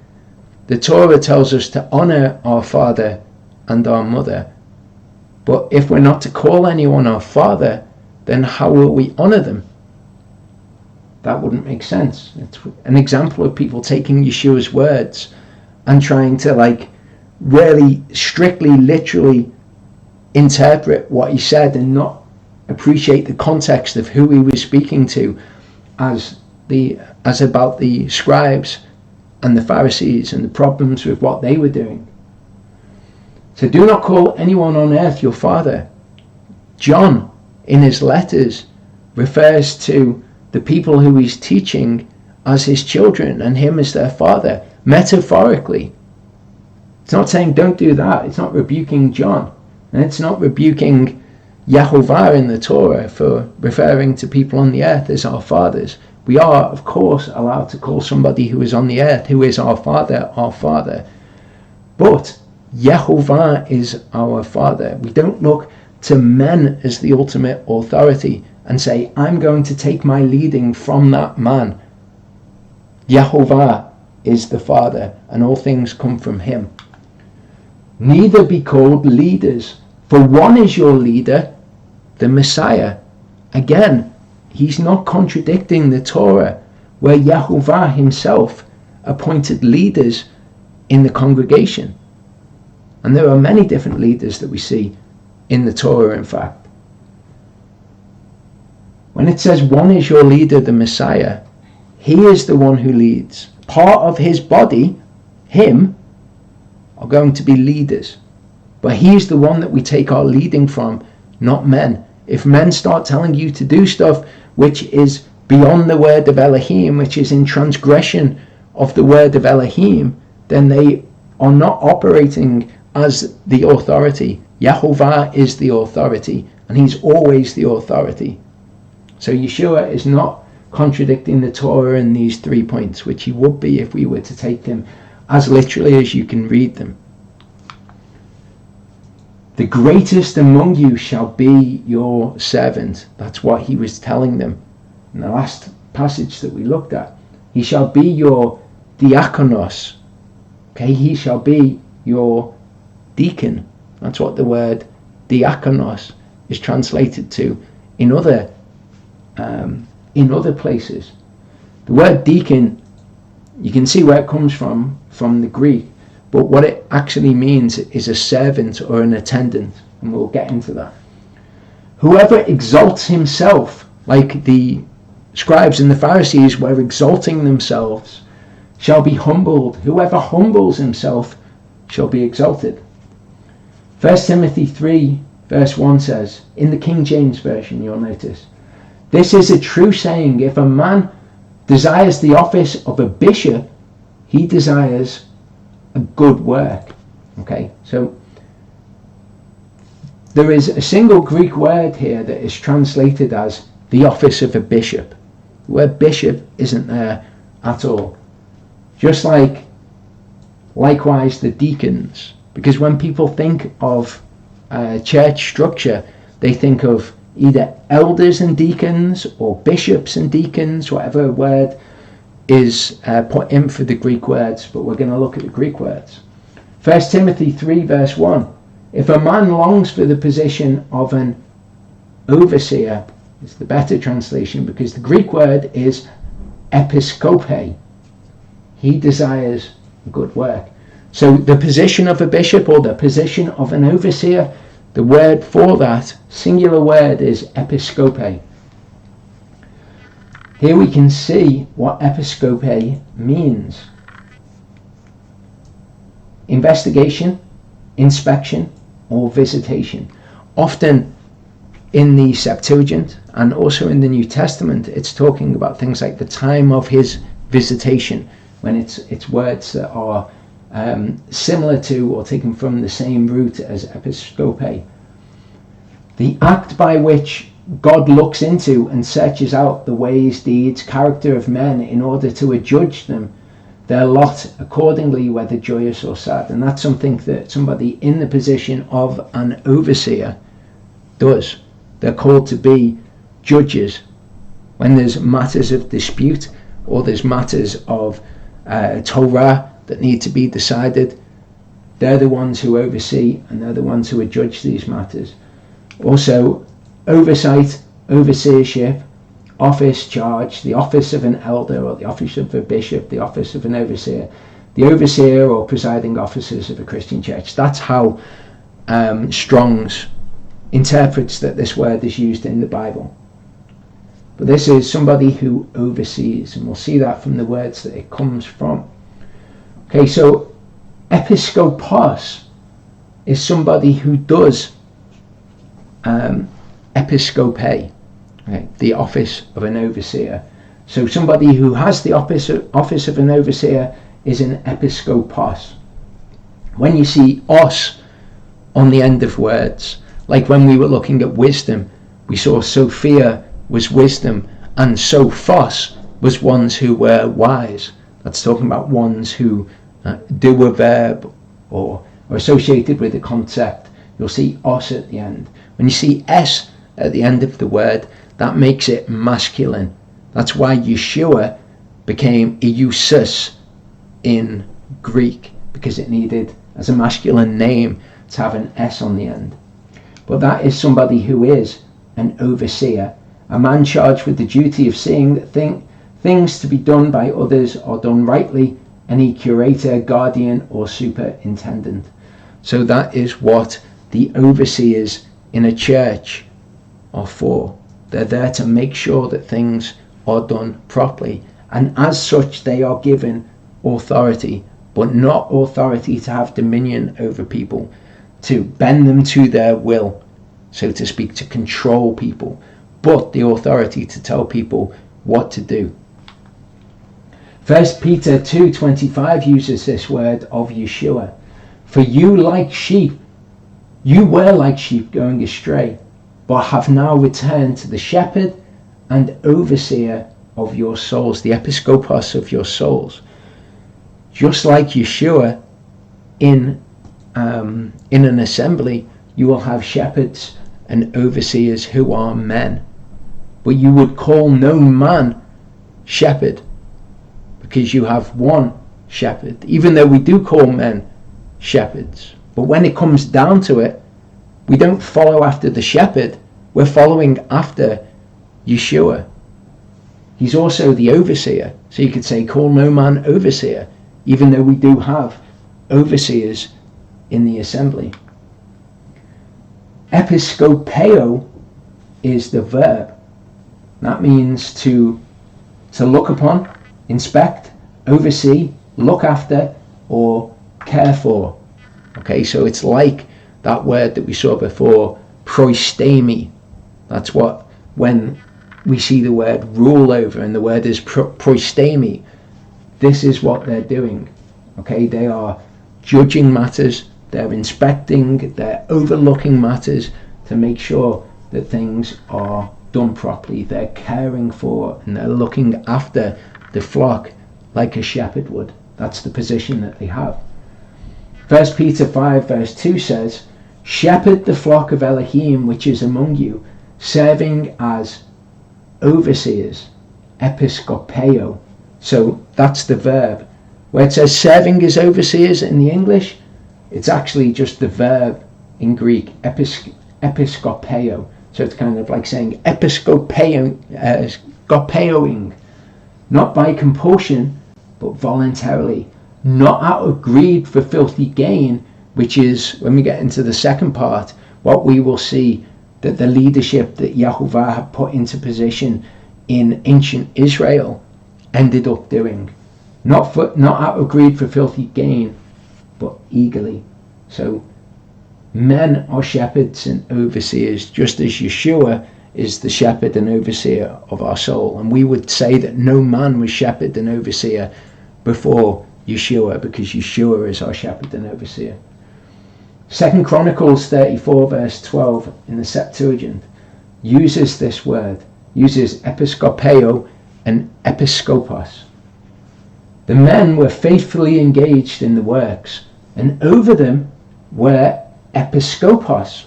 S1: The Torah tells us to honor our father and our mother. But if we're not to call anyone our father, then how will we honor them? That wouldn't make sense. It's an example of people taking Yeshua's words and trying to really strictly, literally interpret what he said and not appreciate the context of who he was speaking to as about the scribes and the Pharisees and the problems with what they were doing. So do not call anyone on earth your father. John, in his letters, refers to the people who he's teaching as his children and him as their father, metaphorically. It's not saying don't do that. It's not rebuking John. And it's not rebuking Yehovah in the Torah for referring to people on the earth as our fathers. We are, of course, allowed to call somebody who is on the earth, who is our father, our father. But Yehovah is our father. We don't look to men as the ultimate authority and say, I'm going to take my leading from that man. Yehovah is the father, and all things come from him. Neither be called leaders, for one is your leader, the Messiah. Again, he's not contradicting the Torah, where Yehovah himself appointed leaders in the congregation. And there are many different leaders that we see in the Torah, in fact. When it says one is your leader, the Messiah, he is the one who leads. Part of his body, him, are going to be leaders. But he's the one that we take our leading from, not men. If men start telling you to do stuff which is beyond the word of Elohim, which is in transgression of the word of Elohim, then they are not operating as the authority. Yehovah is the authority, and he's always the authority. So Yeshua is not contradicting the Torah in these 3 points, which he would be if we were to take them as literally as you can read them. The greatest among you shall be your servant. That's what he was telling them in the last passage that we looked at. He shall be your diakonos. Okay, he shall be your deacon. That's what the word diakonos is translated to in other places. The word deacon, you can see where it comes from the Greek, but what it actually means is a servant or an attendant, and we'll get into that. Whoever exalts himself, like the scribes and the Pharisees were exalting themselves, shall be humbled. Whoever humbles himself shall be exalted. 1 Timothy 3 verse 1 says, in the King James Version, you'll notice, this is a true saying, if a man desires the office of a bishop, he desires a good work. Okay, so there is a single Greek word here that is translated as the office of a bishop. The word bishop isn't there at all. Just likewise the deacons, because when people think of church structure, they think of either elders and deacons or bishops and deacons, whatever word is put in for the Greek words, but we're going to look at the Greek words. 1 Timothy 3 verse 1, if a man longs for the position of an overseer, it's the better translation, because the Greek word is episkope. He desires good work. So the position of a bishop or the position of an overseer, the word for that, singular word, is episkope. Here we can see what episkope means. Investigation, inspection, or visitation. Often in the Septuagint and also in the New Testament, it's talking about things like the time of his visitation, when it's words that are similar to or taken from the same root as episkope. The act by which God looks into and searches out the ways, deeds, character of men in order to adjudge them, their lot accordingly, whether joyous or sad. And that's something that somebody in the position of an overseer does. They're called to be judges. When there's matters of dispute or there's matters of Torah that need to be decided, they're the ones who oversee and they're the ones who adjudge these matters. Also, oversight, overseership, office, charge, the office of an elder or the office of a bishop, the office of an overseer, the overseer or presiding officers of a Christian church. That's how Strong's interprets that this word is used in the Bible. But this is somebody who oversees, and we'll see that from the words that it comes from. Okay, so episkopos is somebody who does episkope, right, the office of an overseer. So somebody who has the office of an overseer is an episkopos. When you see os on the end of words, like when we were looking at wisdom, we saw Sophia was wisdom and Sophos was ones who were wise. That's talking about ones who do a verb or are associated with a concept. You'll see os at the end. When you see s at the end of the word, that makes it masculine. That's why Yeshua became Iousus in Greek, because it needed, as a masculine name, to have an s on the end. But that is somebody who is an overseer, a man charged with the duty of seeing that things to be done by others are done rightly, any curator, guardian, or superintendent. So that is what the overseers in a church are for. They're there to make sure that things are done properly, and as such they are given authority, but not authority to have dominion over people, to bend them to their will, so to speak, to control people, but the authority to tell people what to do. 1 Peter 2:25 uses this word of Yeshua. For you were like sheep going astray, but have now returned to the shepherd and overseer of your souls, the episkopos of your souls. Just like Yeshua, in an assembly, you will have shepherds and overseers who are men. But you would call no man shepherd, because you have one shepherd, even though we do call men shepherds. But when it comes down to it, we don't follow after the shepherd, we're following after Yeshua. He's also the overseer. So you could say, call no man overseer, even though we do have overseers in the assembly. Episkopeo is the verb. That means to look upon, inspect, oversee, look after, or care for. Okay, so it's like that word that we saw before, proistemi. That's what, when we see the word rule over, and the word is proistemi, this is what they're doing. Okay, they are judging matters, they're inspecting, they're overlooking matters to make sure that things are done properly. They're caring for and they're looking after the flock like a shepherd would. That's the position that they have. 1 Peter 5 verse 2 says, shepherd the flock of Elohim which is among you, serving as overseers, episkopeo. So that's the verb. Where it says serving as overseers in the English, it's actually just the verb in Greek, episkopeo. So it's kind of like saying episkopeoing, not by compulsion, but voluntarily, not out of greed for filthy gain, which is, when we get into the second part, what we will see that the leadership that Yahuwah had put into position in ancient Israel ended up doing. Not out of greed for filthy gain, but eagerly. So men are shepherds and overseers, just as Yeshua is the shepherd and overseer of our soul. And we would say that no man was shepherd and overseer before Yeshua, because Yeshua is our shepherd and overseer. 2 Chronicles 34 verse 12 in the Septuagint uses this word, uses episkopeo and episkopos. The men were faithfully engaged in the works, and over them were episkopos.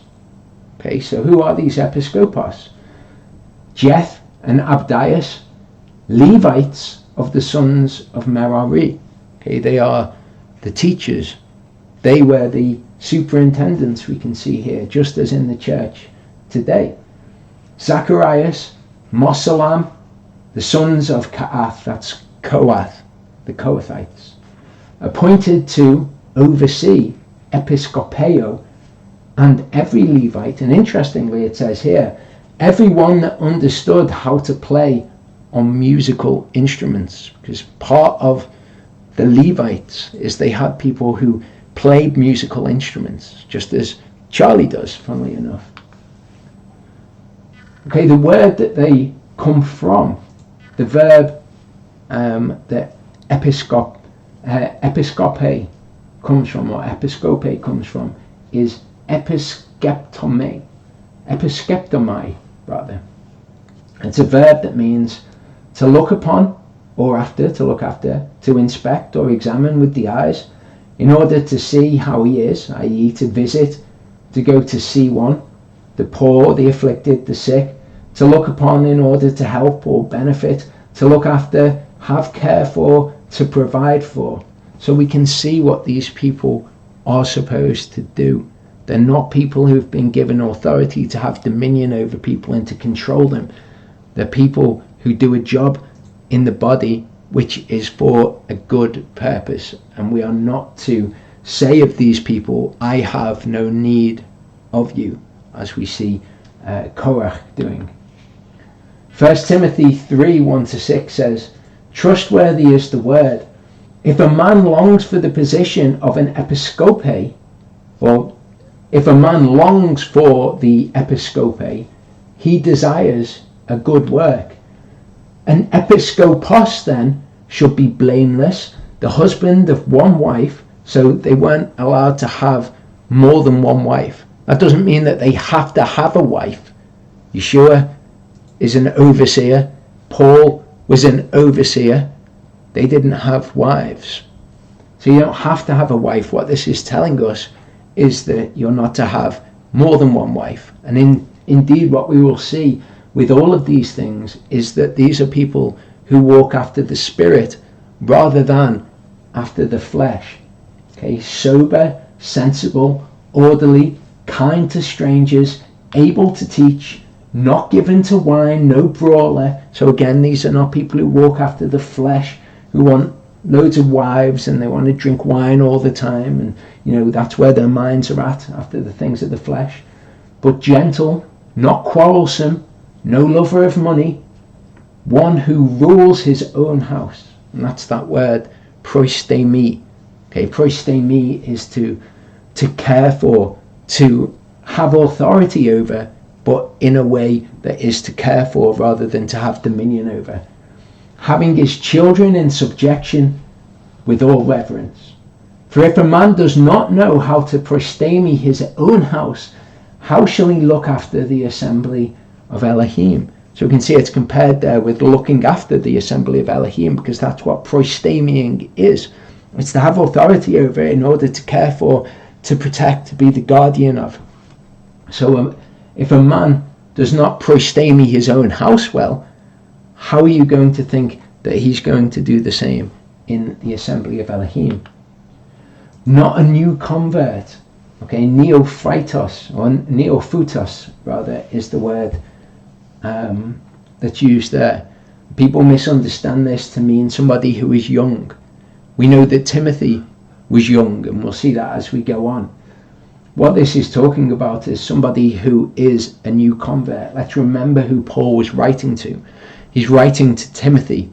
S1: Okay, so who are these episkopos? Jeth and Abdias, Levites of the sons of Merari. Okay, they are the teachers. They were the superintendents, we can see here, just as in the church today. Zacharias, Mosalam, the sons of Kaath, that's Koath, the Kohathites, appointed to oversee, episkopeo, and every Levite, and interestingly it says here, everyone that understood how to play on musical instruments, because part of the Levites is they had people who played musical instruments, just as Charlie does, funnily enough. Okay, the word that they come from, the verb that episkope comes from, or episkope comes from, is episkeptomai, rather. It's a verb that means to look upon, or after, to look after, to inspect or examine with the eyes, in order to see how he is, i.e. to visit, to go to see one, the poor, the afflicted, the sick, to look upon in order to help or benefit, to look after, have care for, to provide for. So we can see what these people are supposed to do. They're not people who've been given authority to have dominion over people and to control them. They're people who do a job in the body which is for a good purpose. And we are not to say of these people, I have no need of you, as we see Korach doing. 1 Timothy 3, 1-6 says, trustworthy is the word. If a man longs for the position of an episkope, or if a man longs for the episkope, he desires a good work. An episkopos then should be blameless, the husband of one wife, so they weren't allowed to have more than one wife. That doesn't mean that they have to have a wife. Yeshua is an overseer. Paul was an overseer. They didn't have wives. So you don't have to have a wife. What this is telling us is that you're not to have more than one wife. And indeed what we will see with all of these things is that these are people who walk after the Spirit rather than after the flesh. Okay, sober, sensible, orderly, kind to strangers, able to teach, not given to wine, no brawler. So again, these are not people who walk after the flesh, who want loads of wives and they want to drink wine all the time, and that's where their minds are at, after the things of the flesh. But gentle, not quarrelsome, no lover of money, one who rules his own house. And that's that word proistemi. Okay, proistemi is to care for, to have authority over, but in a way that is to care for rather than to have dominion over. Having his children in subjection with all reverence. For if a man does not know how to proistemi his own house, how shall he look after the assembly of Elohim? So we can see it's compared there with looking after the assembly of Elohim, because that's what proistemiing is. It's to have authority over it in order to care for, to protect, to be the guardian of. So if a man does not proistemi his own house well, how are you going to think that he's going to do the same in the assembly of Elohim? Not a new convert. Okay, neophytos, or neophytos rather, is the word that's used there. People misunderstand this to mean somebody who is young. We know that Timothy was young, and we'll see that as we go on. What this is talking about is somebody who is a new convert. Let's remember who Paul was writing to. He's writing to Timothy,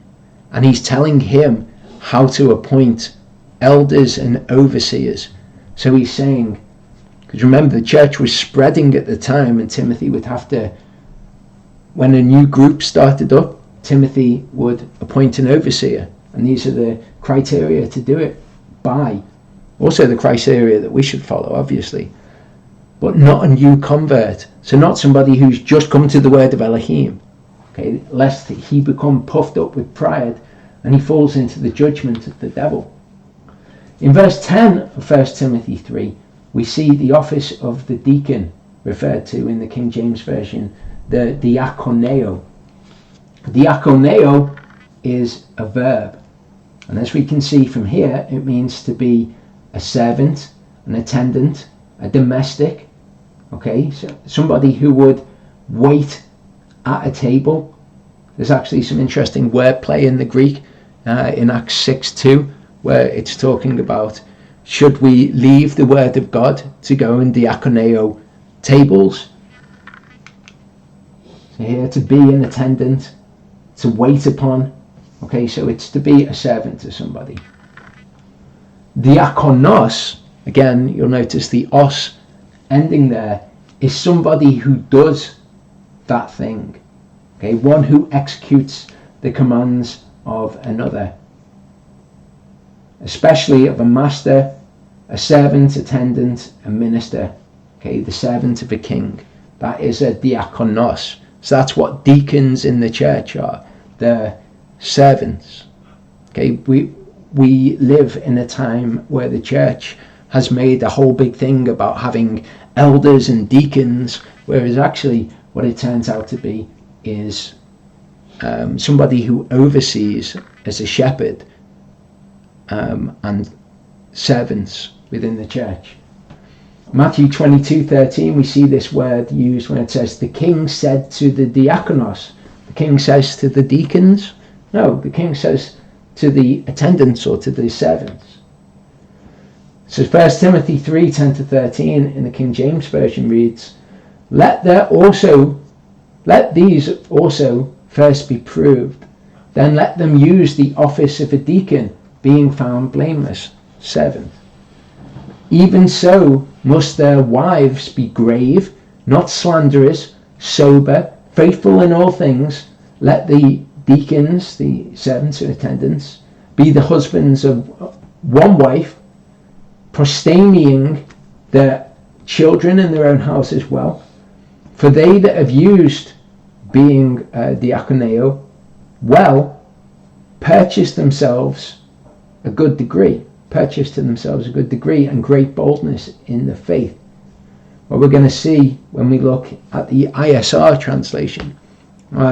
S1: and he's telling him how to appoint elders and overseers. So he's saying, because remember the church was spreading at the time, and Timothy would have to, when a new group started up, Timothy would appoint an overseer, and these are the criteria to do it by. Also the criteria that we should follow, obviously, but not a new convert. So not somebody who's just come to the word of Elohim, okay, lest he become puffed up with pride and he falls into the judgment of the devil. In verse 10 of 1 Timothy 3, we see the office of the deacon referred to in the King James Version, the diakoneo. Diakoneo is a verb, and as we can see from here, it means to be a servant, an attendant, a domestic, okay, so somebody who would wait at a table. There's actually some interesting wordplay in the Greek in Acts 6:2, where it's talking about Should we leave the word of God to go in diaconeo tables? So here, to be an attendant, to wait upon. Okay, so it's to be a servant to somebody. Diakonos, again, you'll notice the os ending there, is somebody who does that thing. Okay, one who executes the commands of another, especially of a master, a servant, attendant, a minister. Okay, the servant of a king. That is a diakonos. So that's what deacons in the church are. They're servants. Okay, we live in a time where the church has made a whole big thing about having elders and deacons, whereas actually what it turns out to be is somebody who oversees as a shepherd and servants within the church. Matthew 22:13, we see this word used when it says, the king said to the diakonos. The king says to the deacons? No, the king says to the attendants or to the servants. So 1 Timothy 3:10-13 in the King James Version reads, Let these also first be proved, then let them use the office of a deacon, being found blameless. 7. Even so must their wives be grave, not slanderers, sober, faithful in all things. Let the deacons, the servants or attendants, be the husbands of one wife, prostaming their children in their own house as well. For they that have used being diakoneo well, purchase themselves a good degree and great boldness in the faith. What we're going to see when we look at the ISR translation.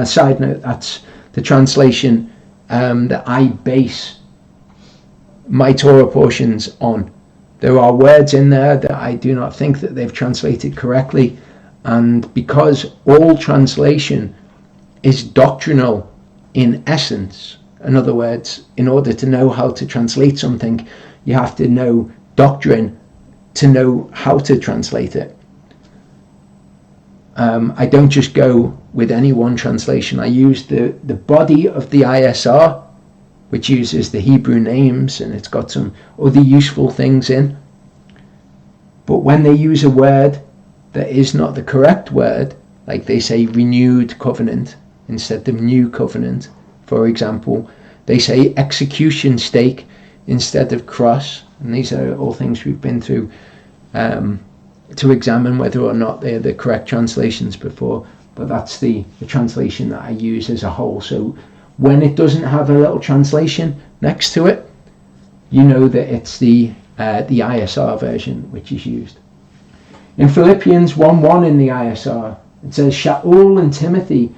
S1: Side note, that's the translation that I base my Torah portions on. There are words in there that I do not think that they've translated correctly, and because all translation is doctrinal in essence, in other words, in order to know how to translate something, you have to know doctrine to know how to translate it. I don't just go with any one translation. I use the body of the ISR, which uses the Hebrew names, and it's got some other useful things in. But when they use a word that is not the correct word, like they say renewed covenant instead of new covenant, for example, they say execution stake instead of cross, and these are all things we've been through to examine whether or not they're the correct translations before, but that's the translation that I use as a whole. So when it doesn't have a little translation next to it, you know that it's the ISR version which is used. In Philippians 1:1 in the ISR, it says Shaul and Timothy,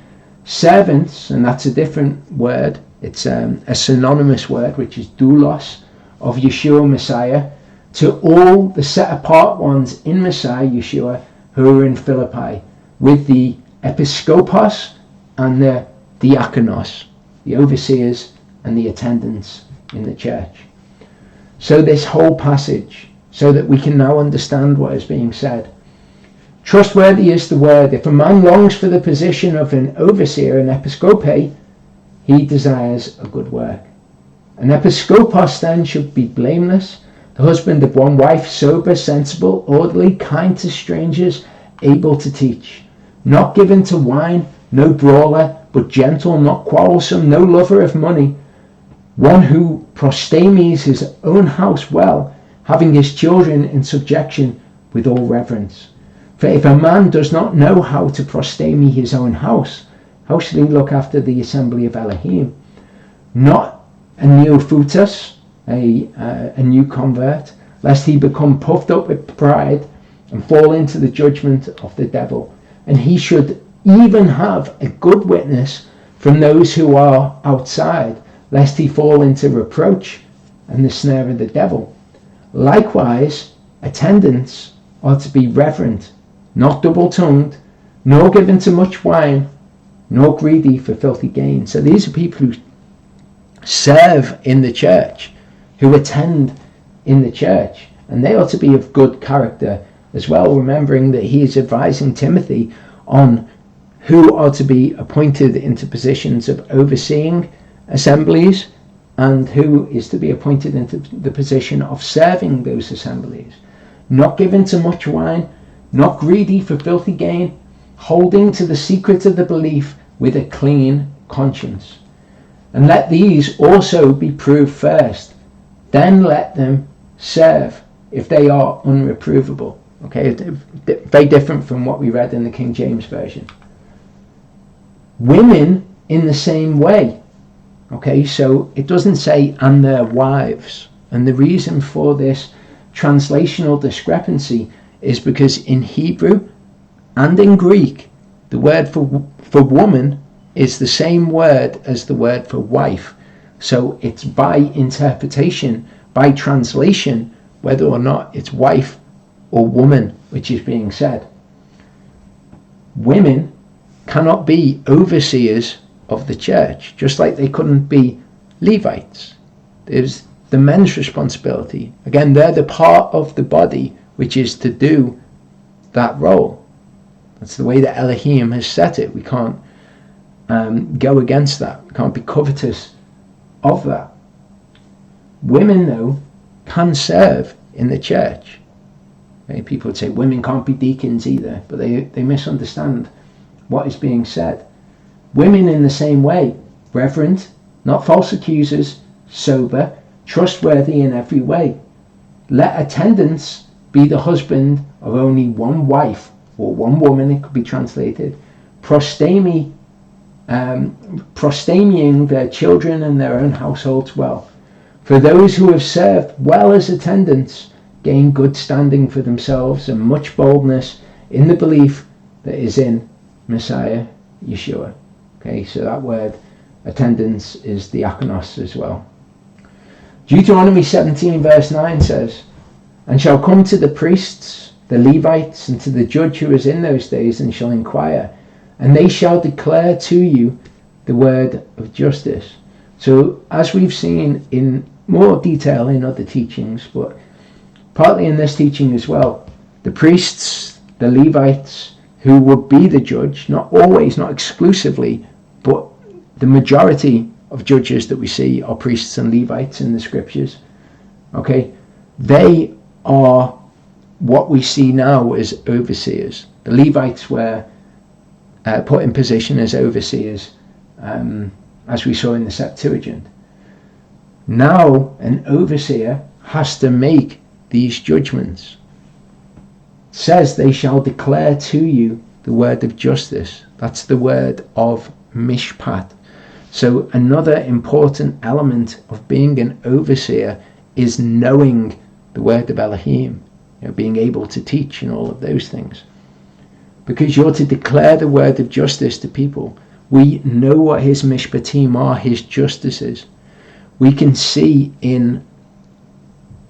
S1: servants, and that's a different word. It's a synonymous word, which is doulos, of Yeshua Messiah, to all the set apart ones in Messiah Yeshua who are in Philippi, with the episkopos and the diakonos, the overseers and the attendants in the church. So this whole passage, so that we can now understand what is being said. Trustworthy is the word. If a man longs for the position of an overseer, an episkope, he desires a good work. An episkopos then should be blameless, the husband of one wife, sober, sensible, orderly, kind to strangers, able to teach, not given to wine, no brawler, but gentle, not quarrelsome, no lover of money, one who prostames his own house well, having his children in subjection with all reverence. For if a man does not know how to prostame his own house, how shall he look after the assembly of Elohim? Not a neophytus, a new convert, lest he become puffed up with pride and fall into the judgment of the devil. And he should even have a good witness from those who are outside, lest he fall into reproach and the snare of the devil. Likewise, attendants are to be reverent, not double-tongued, nor given to much wine, nor greedy for filthy gain. So these are people who serve in the church, who attend in the church, and they are to be of good character as well, remembering that he is advising Timothy on who are to be appointed into positions of overseeing assemblies and who is to be appointed into the position of serving those assemblies. Not given to much wine, not greedy for filthy gain, holding to the secret of the belief with a clean conscience. And let these also be proved first, then let them serve if they are unreprovable. Okay, very different from what we read in the King James Version. Women in the same way. Okay, so it doesn't say and their wives. And the reason for this translational discrepancy is because in Hebrew and in Greek, the word for woman is the same word as the word for wife. So it's by interpretation, by translation, whether or not it's wife or woman which is being said. Women cannot be overseers of the church, just like they couldn't be Levites. There's the men's responsibility. Again, they're the part of the body which is to do that role. That's the way that Elohim has set it. We can't go against that. We can't be covetous of that. Women, though, can serve in the church. Okay? People would say women can't be deacons either, but they misunderstand what is being said. Women in the same way, reverent, not false accusers, sober, trustworthy in every way. Let attendants be the husband of only one wife, or one woman, it could be translated, prostamying their children and their own households well. For those who have served well as attendants gain good standing for themselves and much boldness in the belief that is in Messiah Yeshua. Okay, so that word attendance is diakonos as well. Deuteronomy 17 verse 9 says, and shall come to the priests, the Levites, and to the judge who is in those days, and shall inquire, and they shall declare to you the word of justice. So as we've seen in more detail in other teachings, but partly in this teaching as well, the priests, the Levites, who would be the judge, not always, not exclusively, but the majority of judges that we see are priests and Levites in the scriptures. Okay, they are what we see now as overseers. The Levites were put in position as overseers, as we saw in the Septuagint. Now an overseer has to make these judgments. It says they shall declare to you the word of justice. That's the word of mishpat. So another important element of being an overseer is knowing the word of Elohim, being able to teach and all of those things. Because you're to declare the word of justice to people. We know what his mishpatim are, his justices. We can see in,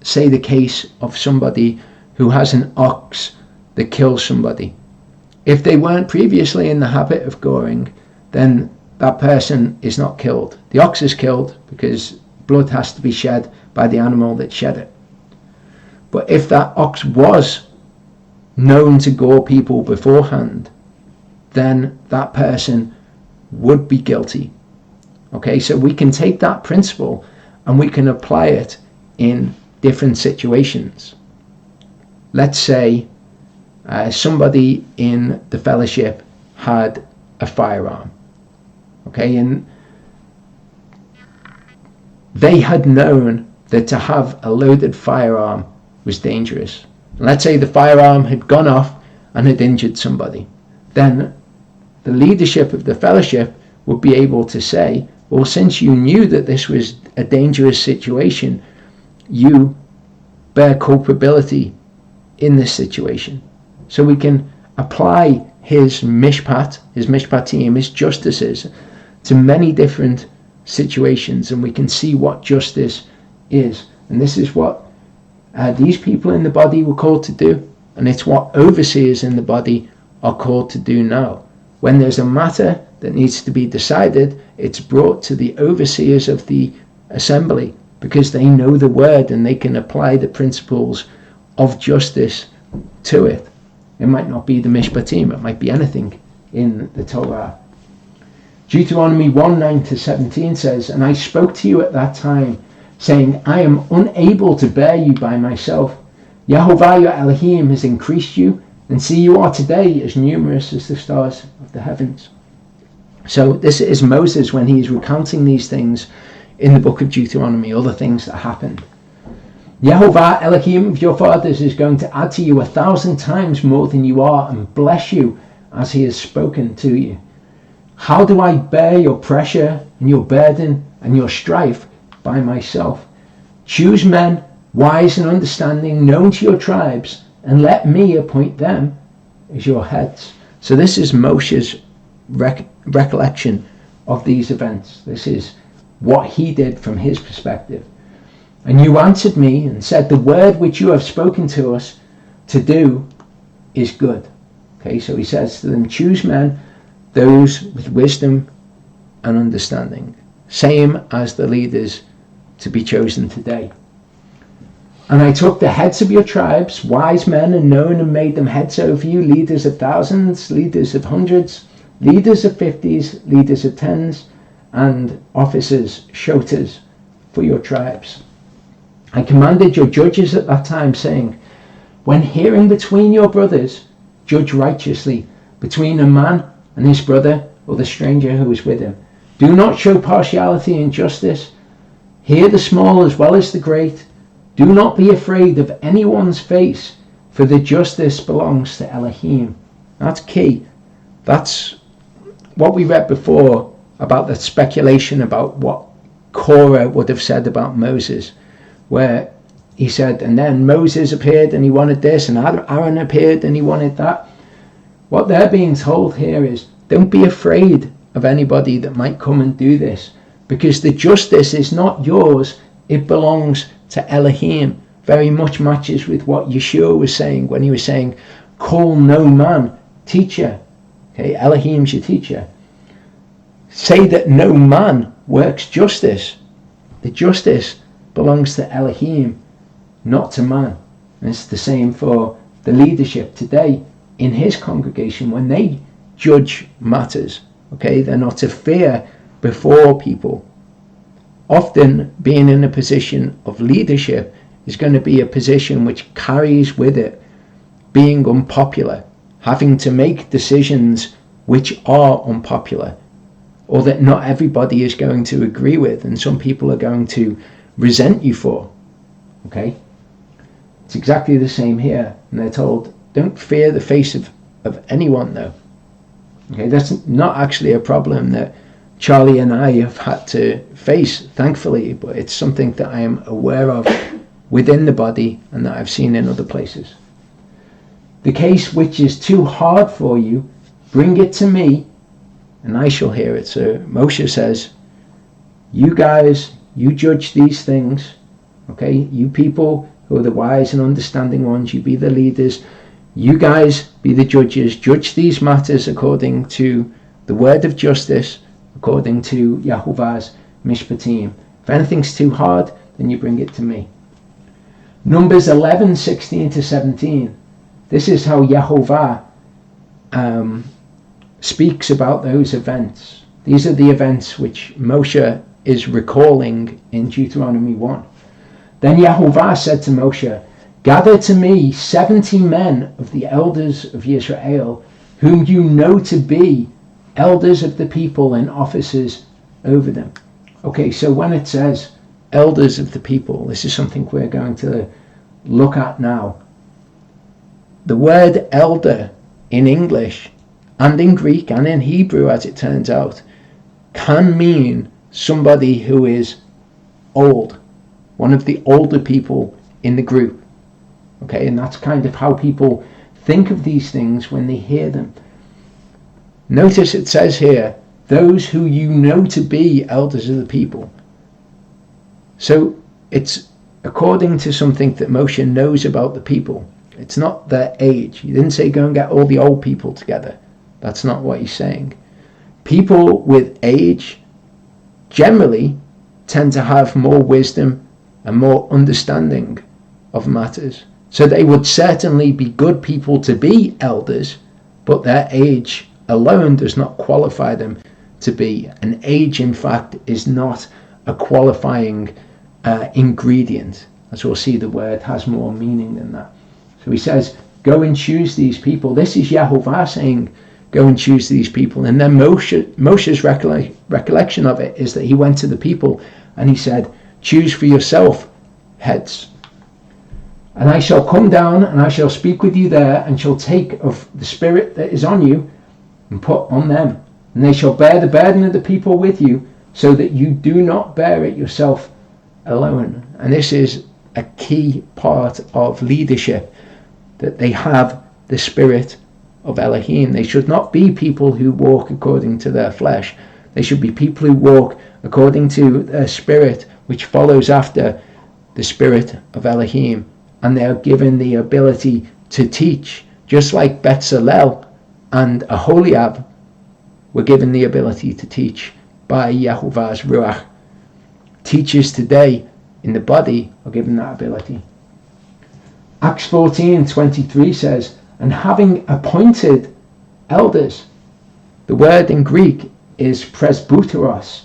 S1: say, the case of somebody who has an ox that kills somebody. If they weren't previously in the habit of goring, then that person is not killed. The ox is killed because blood has to be shed by the animal that shed it. But if that ox was known to gore people beforehand, then that person would be guilty. Okay, so we can take that principle and we can apply it in different situations. Let's say somebody in the fellowship had a firearm. Okay, and they had known that to have a loaded firearm was dangerous. Let's say the firearm had gone off and had injured somebody. Then the leadership of the fellowship would be able to say, well, since you knew that this was a dangerous situation, you bear culpability in this situation. So we can apply his mishpatim, his justices, to many different situations, and we can see what justice is. And this is what these people in the body were called to do, and it's what overseers in the body are called to do now. When there's a matter that needs to be decided, it's brought to the overseers of the assembly, because they know the word and they can apply the principles of justice to it. It might not be the Mishpatim, it might be anything in the Torah. Deuteronomy 1:9-17 says, "And I spoke to you at that time, saying, I am unable to bear you by myself. Yehovah your Elohim has increased you, and see, you are today as numerous as the stars of the heavens." So this is Moses when he is recounting these things in the book of Deuteronomy, all the things that happened. Yehovah Elohim of your fathers is going to add to you 1,000 times more than you are, and bless you as he has spoken to you. How do I bear your pressure and your burden and your strife by myself? Choose men wise and understanding, known to your tribes, and let me appoint them as your heads. So this is Moshe's recollection of these events. This is what he did from his perspective. "And you answered me and said, the word which you have spoken to us to do is good." Okay, so he says to them, choose men, those with wisdom and understanding, same as the leaders to be chosen today. "And I took the heads of your tribes, wise men and known, and made them heads over you, leaders of thousands, leaders of hundreds, leaders of 50s, leaders of 10s, and officers, shoters for your tribes. I commanded your judges at that time, saying, when hearing between your brothers, judge righteously between a man and his brother or the stranger who is with him. Do not show partiality in justice. Hear the small as well as the great. Do not be afraid of anyone's face, for the justice belongs to Elohim." That's key. That's what we read before about the speculation about what Korah would have said about Moses, where he said, and then Moses appeared and he wanted this, and Aaron appeared and he wanted that. What they're being told here is, don't be afraid of anybody that might come and do this, because the justice is not yours, it belongs to Elohim. Very much matches with what Yeshua was saying when he was saying, call no man teacher. Okay, Elohim's your teacher. Say that no man works justice. The justice belongs to Elohim, not to man. And it's the same for the leadership today in his congregation when they judge matters. Okay, they're not to fear before people. Often being in a position of leadership is going to be a position which carries with it being unpopular, having to make decisions which are unpopular, or that not everybody is going to agree with, and some people are going to resent you for. Okay? It's exactly the same here. And they're told, don't fear the face of anyone though. Okay, that's not actually a problem that Charlie and I have had to face, thankfully, but it's something that I am aware of within the body and that I've seen in other places. "The case which is too hard for you, bring it to me, and I shall hear it." So Moshe says, you guys, you judge these things, okay? You people who are the wise and understanding ones, you be the leaders. You guys be the judges. Judge these matters according to the word of justice, according to Yehovah's Mishpatim. If anything's too hard, then you bring it to me. Numbers 11:16-17. This is how Yehovah speaks about those events. These are the events which Moshe is recalling in Deuteronomy 1. "Then Yehovah said to Moshe, gather to me 70 men of the elders of Israel, whom you know to be elders of the people and officers over them." Okay, so when it says elders of the people, this is something we're going to look at now. The word elder in English and in Greek and in Hebrew, as it turns out, can mean somebody who is old, one of the older people in the group. Okay, and that's kind of how people think of these things when they hear them. Notice it says here, those who you know to be elders of the people. So it's according to something that Moshe knows about the people. It's not their age. He didn't say go and get all the old people together. That's not what he's saying. People with age generally tend to have more wisdom and more understanding of matters. So they would certainly be good people to be elders, but their age alone does not qualify them to be. And age, in fact, is not a qualifying ingredient. As we'll see, the word has more meaning than that. So he says, go and choose these people. This is Yahovah saying, go and choose these people. And then Moshe's recollection of it is that he went to the people and he said, choose for yourself heads. And I shall come down and I shall speak with you there, and shall take of the spirit that is on you and put on them. And they shall bear the burden of the people with you, so that you do not bear it yourself alone. And this is a key part of leadership, that they have the spirit of Elohim. They should not be people who walk according to their flesh. They should be people who walk according to their spirit, which follows after the spirit of Elohim. And they are given the ability to teach, just like Betzalel and Aholiab were given the ability to teach by Yahovah's Ruach. Teachers today in the body are given that ability. Acts 14:23 says, and having appointed elders, the word in Greek is presbyteros,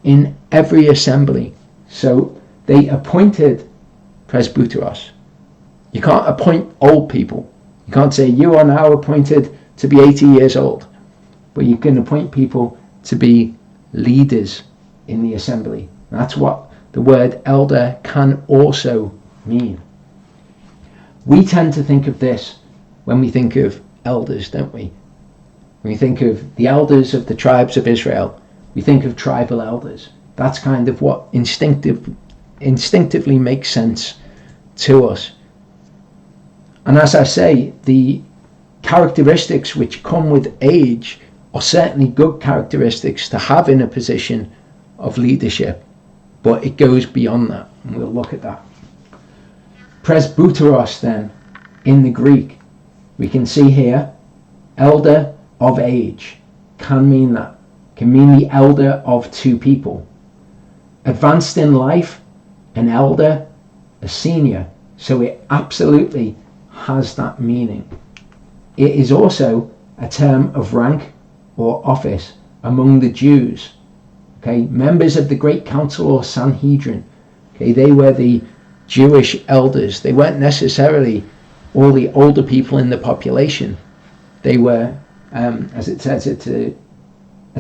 S1: in every assembly. So they appointed presbyteros. You can't appoint old people. You can't say you are now appointed to be 80 years old. But you can appoint people to be leaders in the assembly. That's what the word elder can also mean. We tend to think of this when we think of elders, don't we? When we think of the elders of the tribes of Israel, we think of tribal elders. That's kind of what instinctively makes sense to us. And as I say, the characteristics which come with age are certainly good characteristics to have in a position of leadership, but it goes beyond that, and we'll look at that. Presbyteros then, in the Greek, we can see here, elder of age, can mean that, can mean the elder of two people. Advanced in life, an elder, a senior, so it absolutely has that meaning. It is also a term of rank or office among the Jews. Okay, members of the Great Council or Sanhedrin. Okay, they were the Jewish elders. They weren't necessarily all the older people in the population. They were, as it says, it's a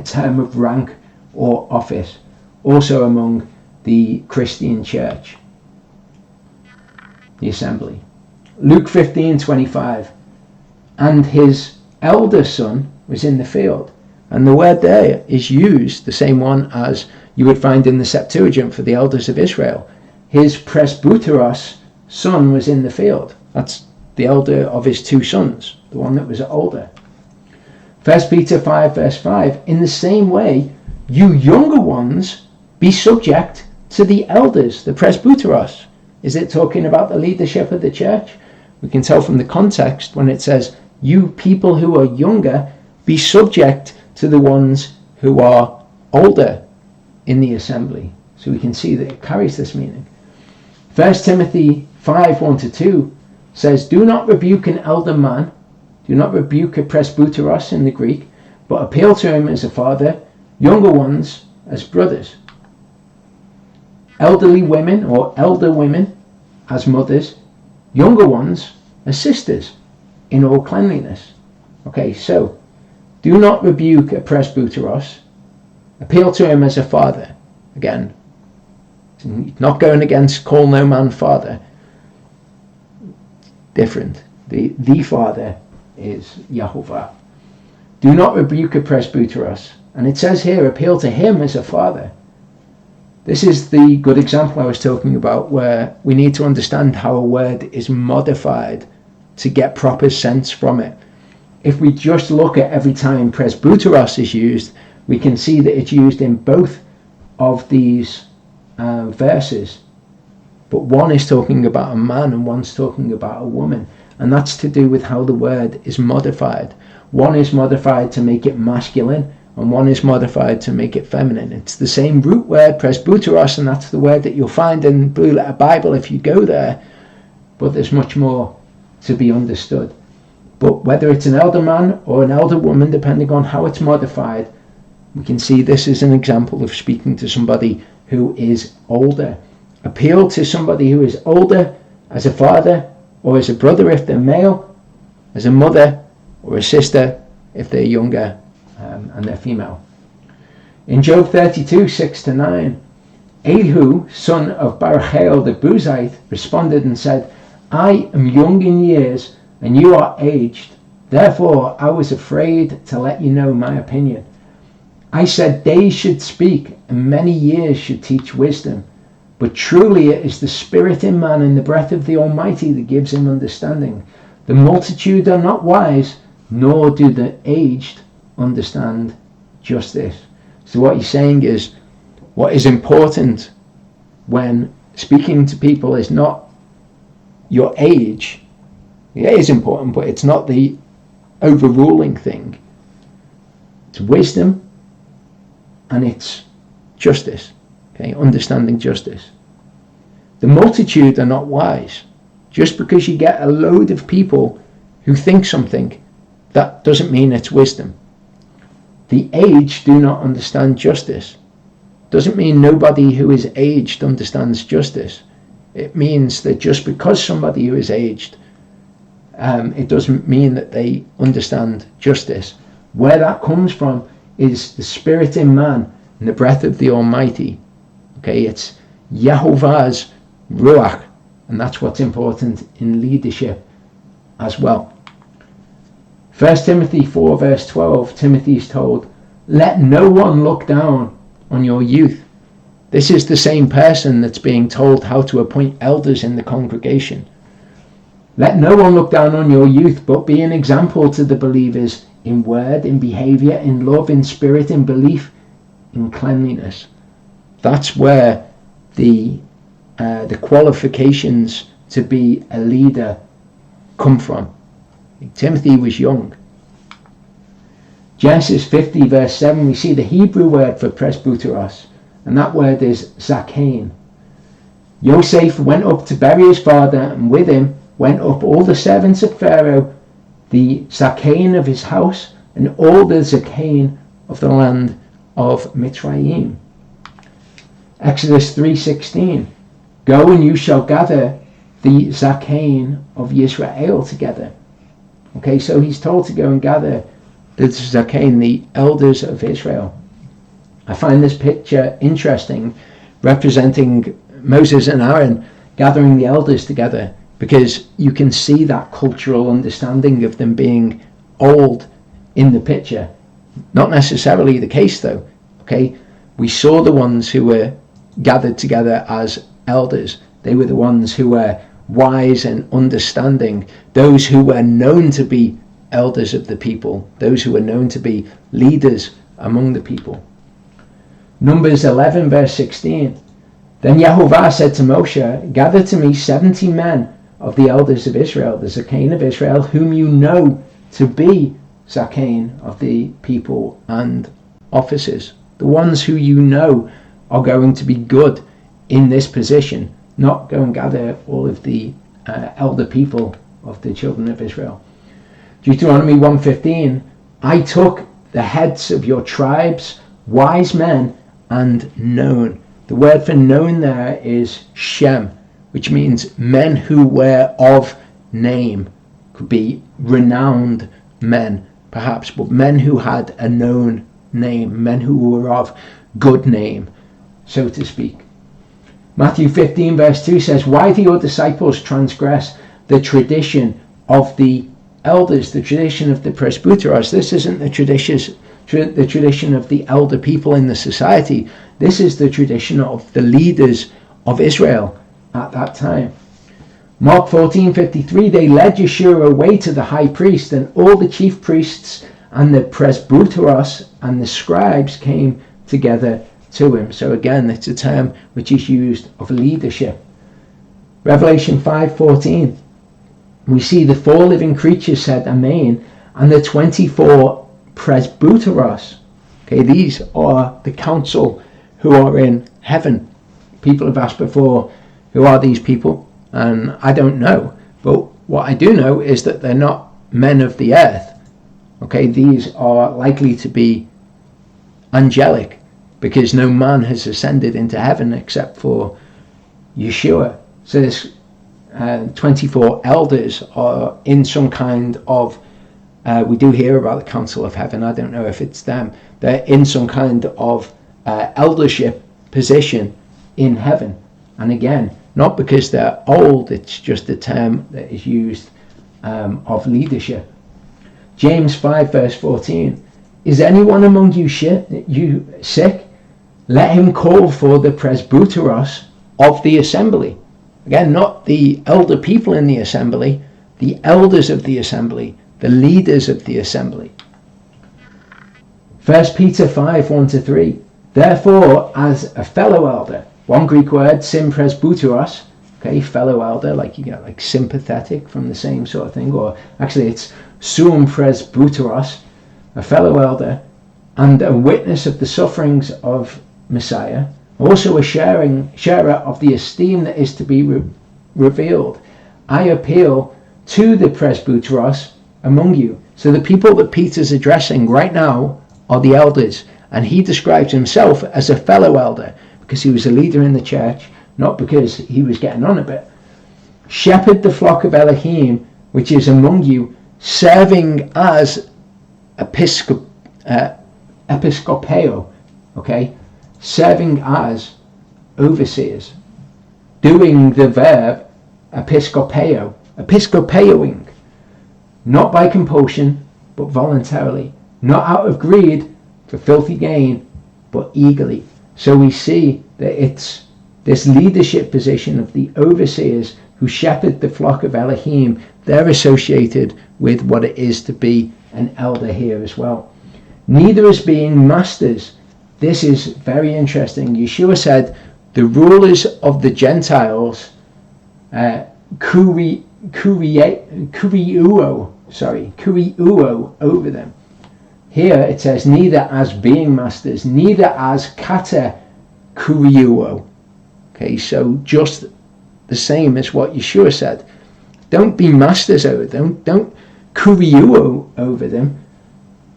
S1: term of rank or office, also among the Christian church, the assembly. Luke 15:25, and his elder son was in the field. And the word there is used, the same one as you would find in the Septuagint for the elders of Israel. His presbyteros son was in the field. That's the elder of his two sons, the one that was older. 1 Peter 5 verse 5, in the same way, you younger ones, be subject to the elders, the presbyteros. Is it talking about the leadership of the church? We can tell from the context when it says, you people who are younger, be subject to the ones who are older in the assembly. So we can see that it carries this meaning. 1 Timothy 5:1-2 says, do not rebuke an elder man, do not rebuke a presbyteros in the Greek, but appeal to him as a father, younger ones as brothers. Elderly women or elder women as mothers, younger ones as sisters in all cleanliness. Okay, so do not rebuke a presbyteros, appeal to him as a father. Again, not going against call no man father. Different. The father is Yahovah. Do not rebuke a presbyteros. And it says here, appeal to him as a father. This is the good example I was talking about, where we need to understand how a word is modified to get proper sense from it. If we just look at every time presbyteros is used, we can see that it's used in both of these verses. But one is talking about a man and one's talking about a woman. And that's to do with how the word is modified. One is modified to make it masculine, and one is modified to make it feminine. It's the same root word, presbyteros, and that's the word that you'll find in Blue Letter Bible if you go there, but there's much more to be understood. But whether it's an elder man or an elder woman, depending on how it's modified, we can see this is an example of speaking to somebody who is older. Appeal to somebody who is older as a father or as a brother if they're male, as a mother or a sister if they're younger and they're female. In Job 32, 6-9, Elihu, son of Barachel the Buzite, responded and said, I am young in years and you are aged. Therefore I was afraid to let you know my opinion. I said days should speak and many years should teach wisdom. But truly it is the spirit in man and the breath of the Almighty that gives him understanding. The multitude are not wise, nor do the aged understand justice. So what he's saying is, what is important when speaking to people is not your age. Yeah, it is important, but it's not the overruling thing. It's wisdom and it's justice. Okay, understanding justice. The multitude are not wise. Just because you get a load of people who think something, that doesn't mean it's wisdom. The aged do not understand justice. Doesn't mean nobody who is aged understands justice. It means that just because somebody who is aged, it doesn't mean that they understand justice. Where that comes from is the spirit in man and the breath of the Almighty. Okay, it's Yehovah's Ruach, and that's what's important in leadership as well. 1 Timothy 4 verse 12, Timothy is told, let no one look down on your youth. This is the same person that's being told how to appoint elders in the congregation. Let no one look down on your youth, but be an example to the believers in word, in behavior, in love, in spirit, in belief, in cleanliness. That's where the qualifications to be a leader come from. Timothy was young. Genesis 50 verse 7, we see the Hebrew word for presbyteros, and that word is zakein. Yosef went up to bury his father, and with him went up all the servants of Pharaoh, the zakein of his house, and all the zakein of the land of Mitzrayim. Exodus 3:16, go and you shall gather the zakein of Yisrael together. Okay, so he's told to go and gather the zakein, the elders of Israel. I find this picture interesting, representing Moses and Aaron gathering the elders together, because you can see that cultural understanding of them being old in the picture. Not necessarily the case though. Okay, we saw the ones who were gathered together as elders. They were the ones who were wise and understanding, those who were known to be elders of the people, those who were known to be leaders among the people. Numbers 11 verse 16, then Yehovah said to Moshe, gather to me 70 men of the elders of Israel, the zakein of Israel, whom you know to be zakein of the people and officers, the ones who you know are going to be good in this position. Not go and gather all of the elder people of the children of Israel. Deuteronomy 1:15, I took the heads of your tribes, wise men, and known. The word for known there is Shem, which means men who were of name. Could be renowned men, perhaps, but men who had a known name, men who were of good name, so to speak. Matthew 15 verse 2 says, why do your disciples transgress the tradition of the elders, the tradition of the presbyteros? This isn't the tradition of the elder people in the society. This is the tradition of the leaders of Israel at that time. Mark 14:53, they led Yeshua away to the high priest, and all the chief priests and the presbyteros and the scribes came together to him. So again, it's a term which is used of leadership. Revelation 5:14, we see the 4 living creatures said Amen, and the 24 presbyteros Okay, these are the council who are in heaven. People have asked before, who are these people? And I don't know. But what I do know is that they're not men of the earth. Okay, these are likely to be angelic, because no man has ascended into heaven except for Yeshua. So this 24 elders are in some kind of, we do hear about the council of heaven, I don't know if it's them, they're in some kind of eldership position in heaven. And again, not because they're old, it's just a term that is used of leadership. James 5 verse 14, is anyone among you sick? Let him call for the presbyteros of the assembly. Again, not the elder people in the assembly, the elders of the assembly, the leaders of the assembly. 1 Peter 5 1-3, therefore as a fellow elder, one Greek word, sympresbyteros, okay, fellow elder, like you get like sympathetic from the same sort of thing, or actually it's sum presbyteros, a fellow elder, and a witness of the sufferings of Messiah, also a sharer of the esteem that is to be revealed. I appeal to the presbyteros among you. So the people that Peter's addressing right now are the elders, and he describes himself as a fellow elder because he was a leader in the church, not because he was getting on a bit. Shepherd the flock of Elohim, which is among you, serving as episcopeo, okay, serving as overseers, doing the verb episcopeo, episcopeoing, not by compulsion, but voluntarily, not out of greed for filthy gain, but eagerly. So we see that it's this leadership position of the overseers who shepherd the flock of Elohim. They're associated with what it is to be an elder here as well. Neither as being masters. This is very interesting. Yeshua said the rulers of the Gentiles, kuriuo over them. Here it says neither as being masters, neither as kata kuriuo. Okay, so just the same as what Yeshua said. Don't be masters over them. Don't kuriuo over them,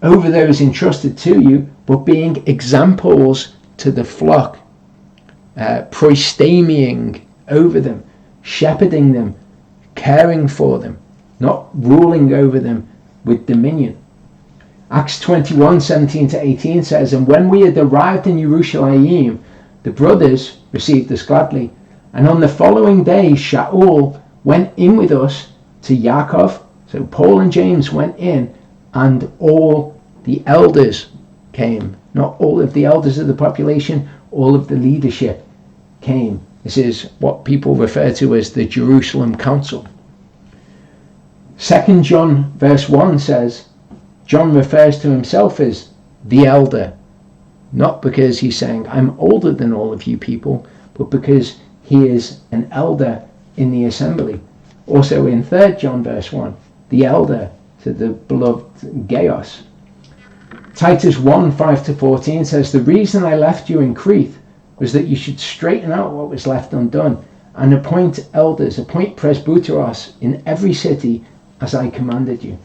S1: over those entrusted to you, but being examples to the flock, proistemiing over them, shepherding them, caring for them, not ruling over them with dominion. Acts 21:17-18 says, and when we had arrived in Jerusalem, the brothers received us gladly. And on the following day, Shaul went in with us to Yaakov. So Paul and James went in, and all the elders came. Not all of the elders of the population, all of the leadership came. This is what people refer to as the Jerusalem Council. 2 John verse 1 says, John refers to himself as the elder, not because he's saying, I'm older than all of you people, but because he is an elder in the assembly. Also in 3 John verse 1, the elder to the beloved Gaius. Titus 1:5-14 says, the reason I left you in Crete was that you should straighten out what was left undone, and appoint elders, appoint presbyteros in every city as I commanded you.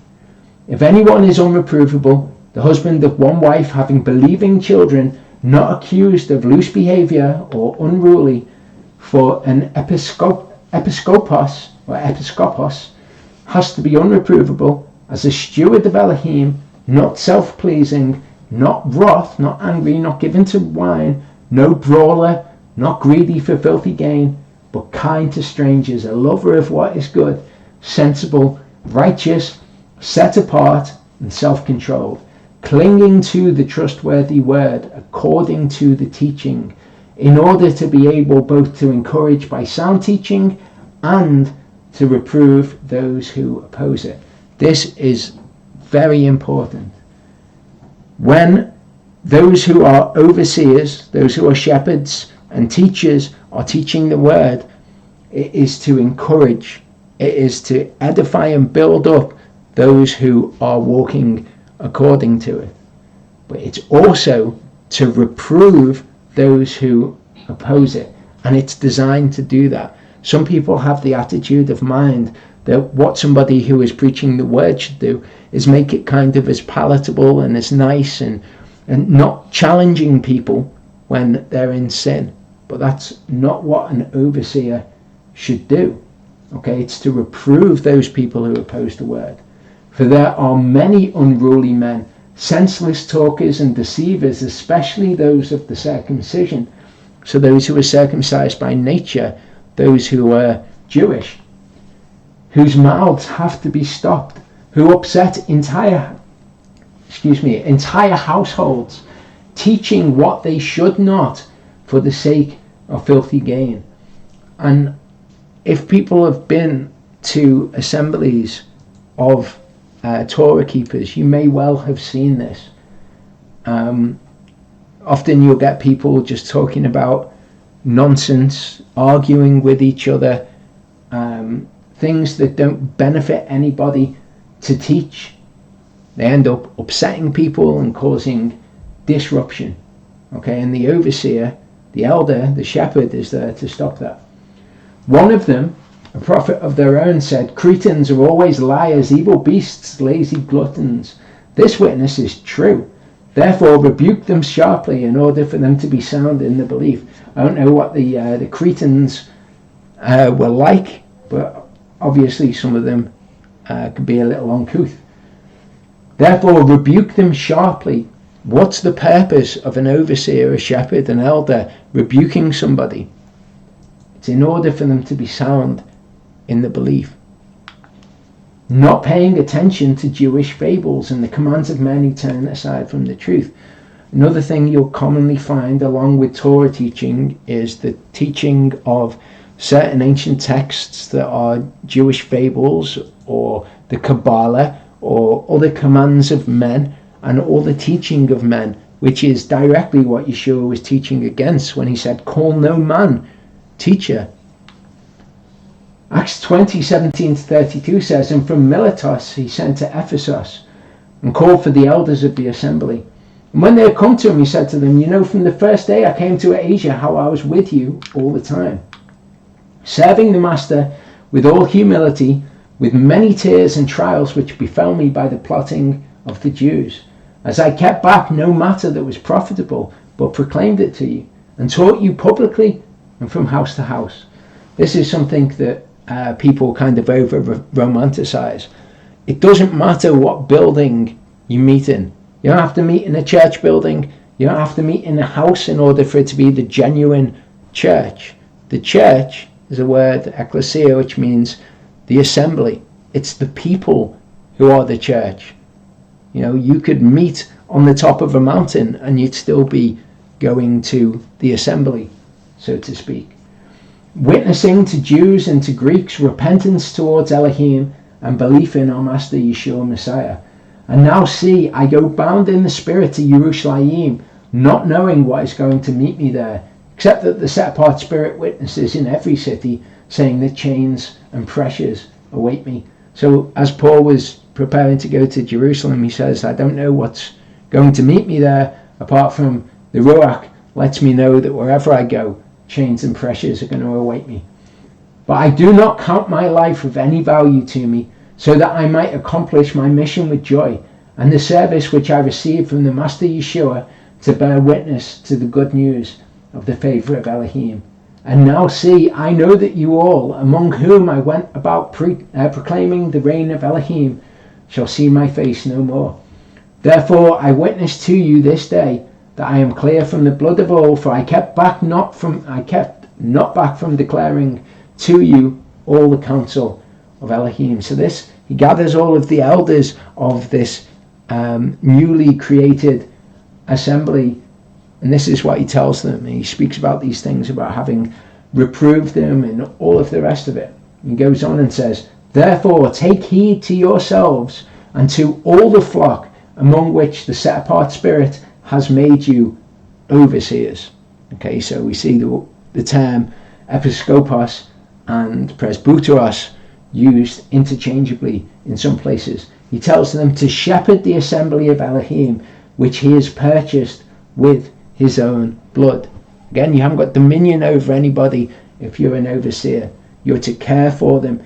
S1: If anyone is unreprovable, the husband of one wife, having believing children, not accused of loose behavior or unruly, for an episkopos has to be unreprovable as a steward of Elohim, not self-pleasing, not wrath, not angry, not given to wine, no brawler, not greedy for filthy gain, but kind to strangers, a lover of what is good, sensible, righteous, set apart, and self-controlled, clinging to the trustworthy word according to the teaching, in order to be able both to encourage by sound teaching and to reprove those who oppose it. This is very important. When those who are overseers, those who are shepherds and teachers are teaching the word, it is to encourage, it is to edify and build up those who are walking according to it. but it's also to reprove those who oppose it. And it's designed to do that. Some people have the attitude of mind that what somebody who is preaching the word should do is make it kind of as palatable and as nice and not challenging people when they're in sin. But that's not what an overseer should do. Okay, it's to reprove those people who oppose the word. For there are many unruly men, senseless talkers and deceivers, especially those of the circumcision. So those who are circumcised by nature, those who are Jewish, whose mouths have to be stopped, who upset entire households, teaching what they should not for the sake of filthy gain. And if people have been to assemblies of Torah keepers, you may well have seen this. Often you'll get people just talking about nonsense, arguing with each other, things that don't benefit anybody to teach. They end up upsetting people and causing disruption. Okay, and the overseer, the elder, the shepherd is there to stop that. One of them, a prophet of their own, said, "Cretans are always liars, evil beasts, lazy gluttons." This witness is true. Therefore rebuke them sharply in order for them to be sound in the belief. I don't know what the Cretans were like, but obviously some of them could be a little uncouth. Therefore rebuke them sharply. What's the purpose of an overseer, a shepherd, an elder rebuking somebody? It's in order for them to be sound in the belief. Not paying attention to Jewish fables and the commands of men who turn aside from the truth. Another thing you'll commonly find along with Torah teaching is the teaching of certain ancient texts that are Jewish fables, or the Kabbalah, or other commands of men, and all the teaching of men, which is directly what Yeshua was teaching against when he said, "Call no man teacher." Acts 20:17-32 says, "And from Miletus he sent to Ephesus and called for the elders of the assembly. And when they had come to him, he said to them, 'You know from the first day I came to Asia how I was with you all the time, serving the master with all humility, with many tears and trials which befell me by the plotting of the Jews, as I kept back no matter that was profitable, but proclaimed it to you, and taught you publicly and from house to house.'" This is something that people kind of over-romanticize. It doesn't matter what building you meet in. You don't have to meet in a church building. You don't have to meet in a house in order for it to be the genuine church. The church is a word, ecclesia, which means the assembly. It's the people who are the church. You know, you could meet on the top of a mountain and you'd still be going to the assembly, so to speak. Witnessing to Jews and to Greeks repentance towards Elohim and belief in our Master Yeshua Messiah. And now see, I go bound in the spirit to Yerushalayim, not knowing what is going to meet me there, except that the set-apart spirit witnesses in every city, saying that chains and pressures await me. So as Paul was preparing to go to Jerusalem, he says, I don't know what's going to meet me there, apart from the Ruach lets me know that wherever I go, chains and pressures are going to await me. But I do not count my life of any value to me, so that I might accomplish my mission with joy, and the service which I received from the Master Yeshua to bear witness to the good news of the favor of Elohim. And now see, I know that you all, among whom I went about proclaiming the reign of Elohim, shall see my face no more. Therefore I witness to you this day that I am clear from the blood of all, for I kept not back from declaring to you all the counsel of Elohim. So this, he gathers all of the elders of this newly created assembly, and this is what he tells them. He speaks about these things, about having reproved them and all of the rest of it. He goes on and says, therefore take heed to yourselves and to all the flock among which the set-apart spirit has made you overseers. Okay, so we see the term episkopos and presbyteros used interchangeably in some places. He tells them to shepherd the assembly of Elohim, which he has purchased with his own blood. Again, you haven't got dominion over anybody if you're an overseer. You're to care for them.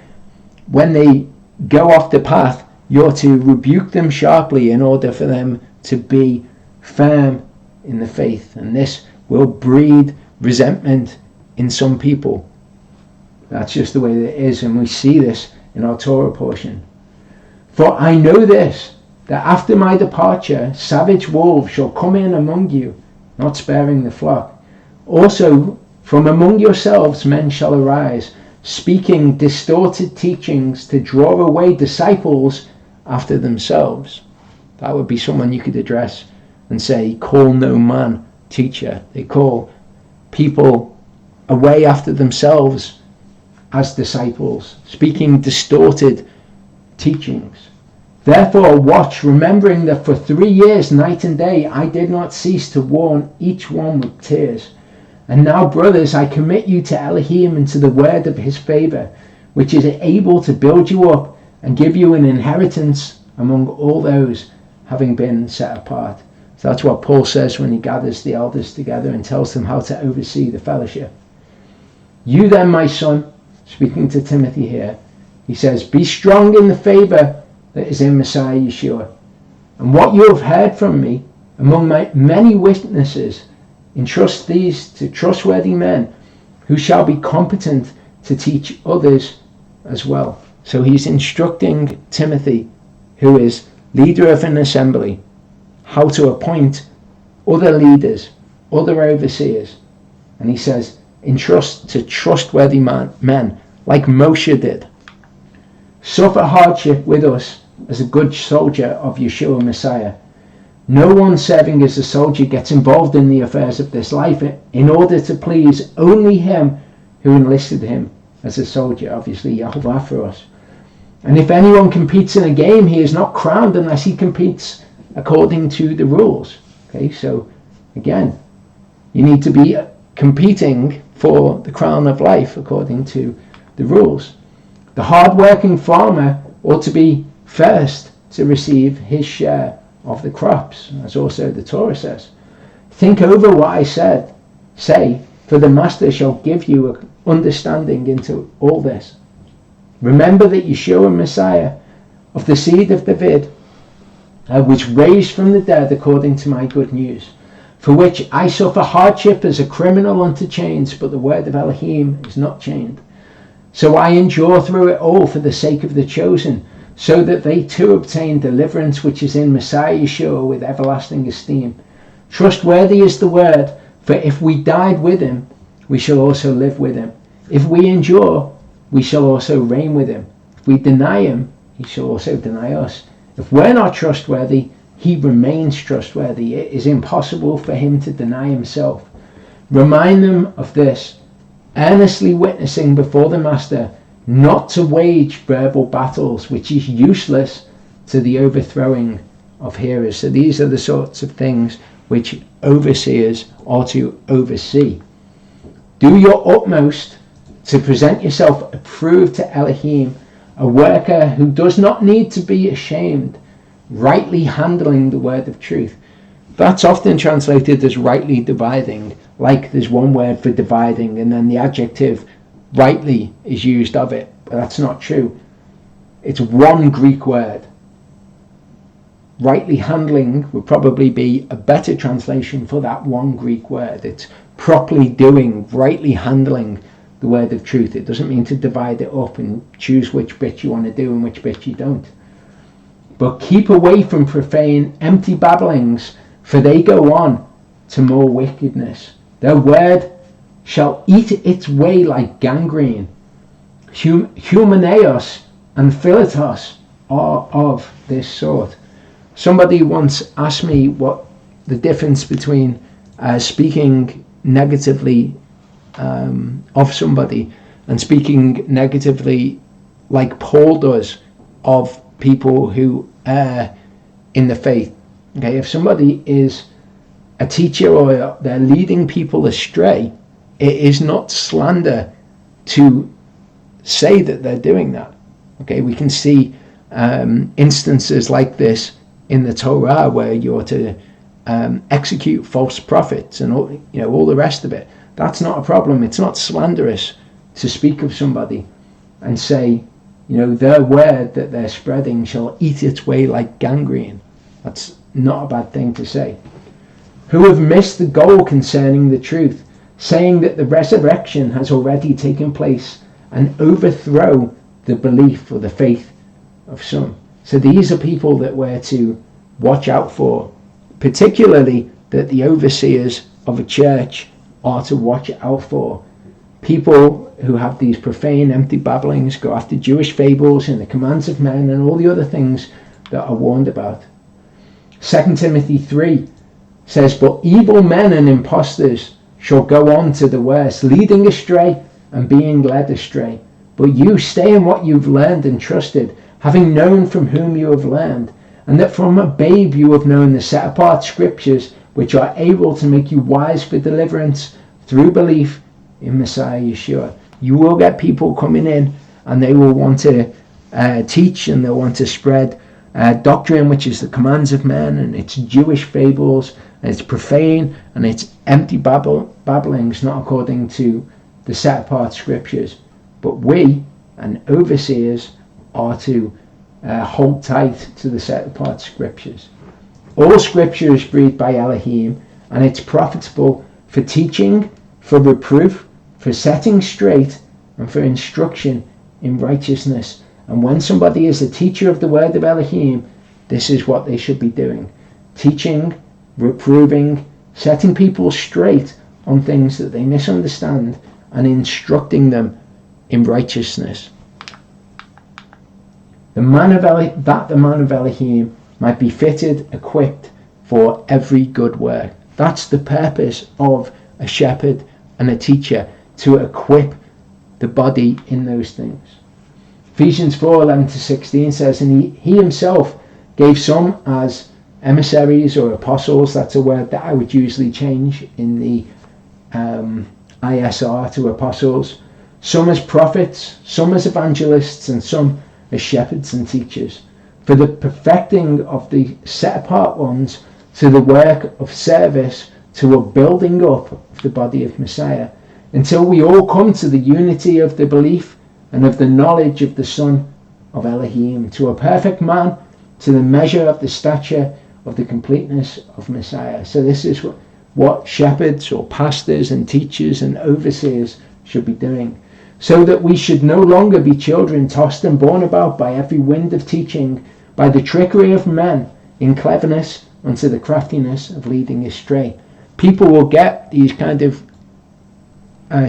S1: When they go off the path, you're to rebuke them sharply in order for them to be firm in the faith. And this will breed resentment in some people. That's just the way that it is, and we see this in our Torah portion. For I know this, that after my departure, savage wolves shall come in among you, not sparing the flock. Also, from among yourselves men shall arise, speaking distorted teachings to draw away disciples after themselves. That would be someone you could address and say, call no man teacher. They call people away after themselves as disciples, speaking distorted teachings. Therefore watch, remembering that for 3 years, night and day, I did not cease to warn each one with tears. And now, brothers, I commit you to Elohim and to the word of his favor, which is able to build you up and give you an inheritance among all those having been set apart. So that's what Paul says when he gathers the elders together and tells them how to oversee the fellowship. You then, my son, speaking to Timothy here, he says, be strong in the favor that is in Messiah Yeshua. And what you have heard from me among my many witnesses, entrust these to trustworthy men who shall be competent to teach others as well. So he's instructing Timothy, who is leader of an assembly, how to appoint other leaders, other overseers. And he says, entrust to trustworthy men, like Moshe did. Suffer hardship with us as a good soldier of Yeshua Messiah. No one serving as a soldier gets involved in the affairs of this life in order to please only him who enlisted him as a soldier, obviously Yahovah for us. And if anyone competes in a game, he is not crowned unless he competes according to the rules. Okay, so again, you need to be competing for the crown of life according to the rules. The hard-working farmer ought to be first to receive his share of the crops, as also the Torah says. Think over what I say, for the master shall give you understanding into all this. Remember that Yeshua Messiah, of the seed of David, was raised from the dead according to my good news, for which I suffer hardship as a criminal unto chains, but the word of Elohim is not chained. So I endure through it all for the sake of the chosen, so that they too obtain deliverance which is in Messiah Yeshua with everlasting esteem. Trustworthy is the word, for if we died with him, we shall also live with him. If we endure, we shall also reign with him. If we deny him, he shall also deny us. If we're not trustworthy, he remains trustworthy. It is impossible for him to deny himself. Remind them of this, earnestly witnessing before the master, not to wage verbal battles, which is useless to the overthrowing of hearers. So these are the sorts of things which overseers are to oversee. Do your utmost to present yourself approved to Elohim, a worker who does not need to be ashamed, rightly handling the word of truth. That's often translated as rightly dividing, like there's one word for dividing and then the adjective rightly is used of it, but that's not true. It's one Greek word. Rightly handling would probably be a better translation for that one Greek word. It's properly doing, rightly handling the word of truth. It doesn't mean to divide it up and choose which bit you want to do and which bit you don't. But keep away from profane, empty babblings, for they go on to more wickedness. Their word shall eat its way like gangrene. Humaneos and philetos are of this sort. Somebody once asked me what the difference between speaking negatively of somebody and speaking negatively like Paul does of people who err in the faith. Okay, if somebody is a teacher or they're leading people astray, it is not slander to say that they're doing that. Okay, we can see instances like this in the Torah where you're to execute false prophets and all the rest of it. That's not a problem. It's not slanderous to speak of somebody and say, their word that they're spreading shall eat its way like gangrene. That's not a bad thing to say. Who have missed the goal concerning the truth, saying that the resurrection has already taken place, and overthrow the belief or the faith of some. So these are people that we're to watch out for, particularly that the overseers of a church are to watch out for. People who have these profane, empty babblings, go after Jewish fables and the commands of men and all the other things that are warned about. 2 Timothy 3 says, "But evil men and impostors shall go on to the worst, leading astray and being led astray. But you stay in what you've learned and trusted, having known from whom you have learned, and that from a babe you have known the set apart scriptures, which are able to make you wise for deliverance through belief in Messiah Yeshua." You will get people coming in and they will want to teach and they'll want to spread doctrine which is the commands of men, and it's Jewish fables, and it's profane, and it's empty babblings not according to the set apart scriptures. But we and overseers are to hold tight to the set apart scriptures. All scripture is breathed by Elohim, and it's profitable for teaching, for reproof, for setting straight, and for instruction in righteousness. And when somebody is a teacher of the word of Elohim, this is what they should be doing: teaching, reproving, setting people straight on things that they misunderstand, and instructing them in righteousness. The man of Elohim might be fitted, equipped for every good work. That's the purpose of a shepherd and a teacher, to equip the body in those things. Ephesians 4:11-16 says, "And he himself gave some as emissaries or apostles." That's a word that I would usually change in the ISR to apostles. "Some as prophets, some as evangelists, and some as shepherds and teachers, for the perfecting of the set apart ones, to the work of service, to a building up of the body of Messiah, until we all come to the unity of the belief and of the knowledge of the Son of Elohim, to a perfect man, to the measure of the stature of the completeness of Messiah." So this is what shepherds or pastors and teachers and overseers should be doing, so that we should no longer be children tossed and borne about by every wind of teaching, by the trickery of men, in cleverness unto the craftiness of leading astray. People will get these kind of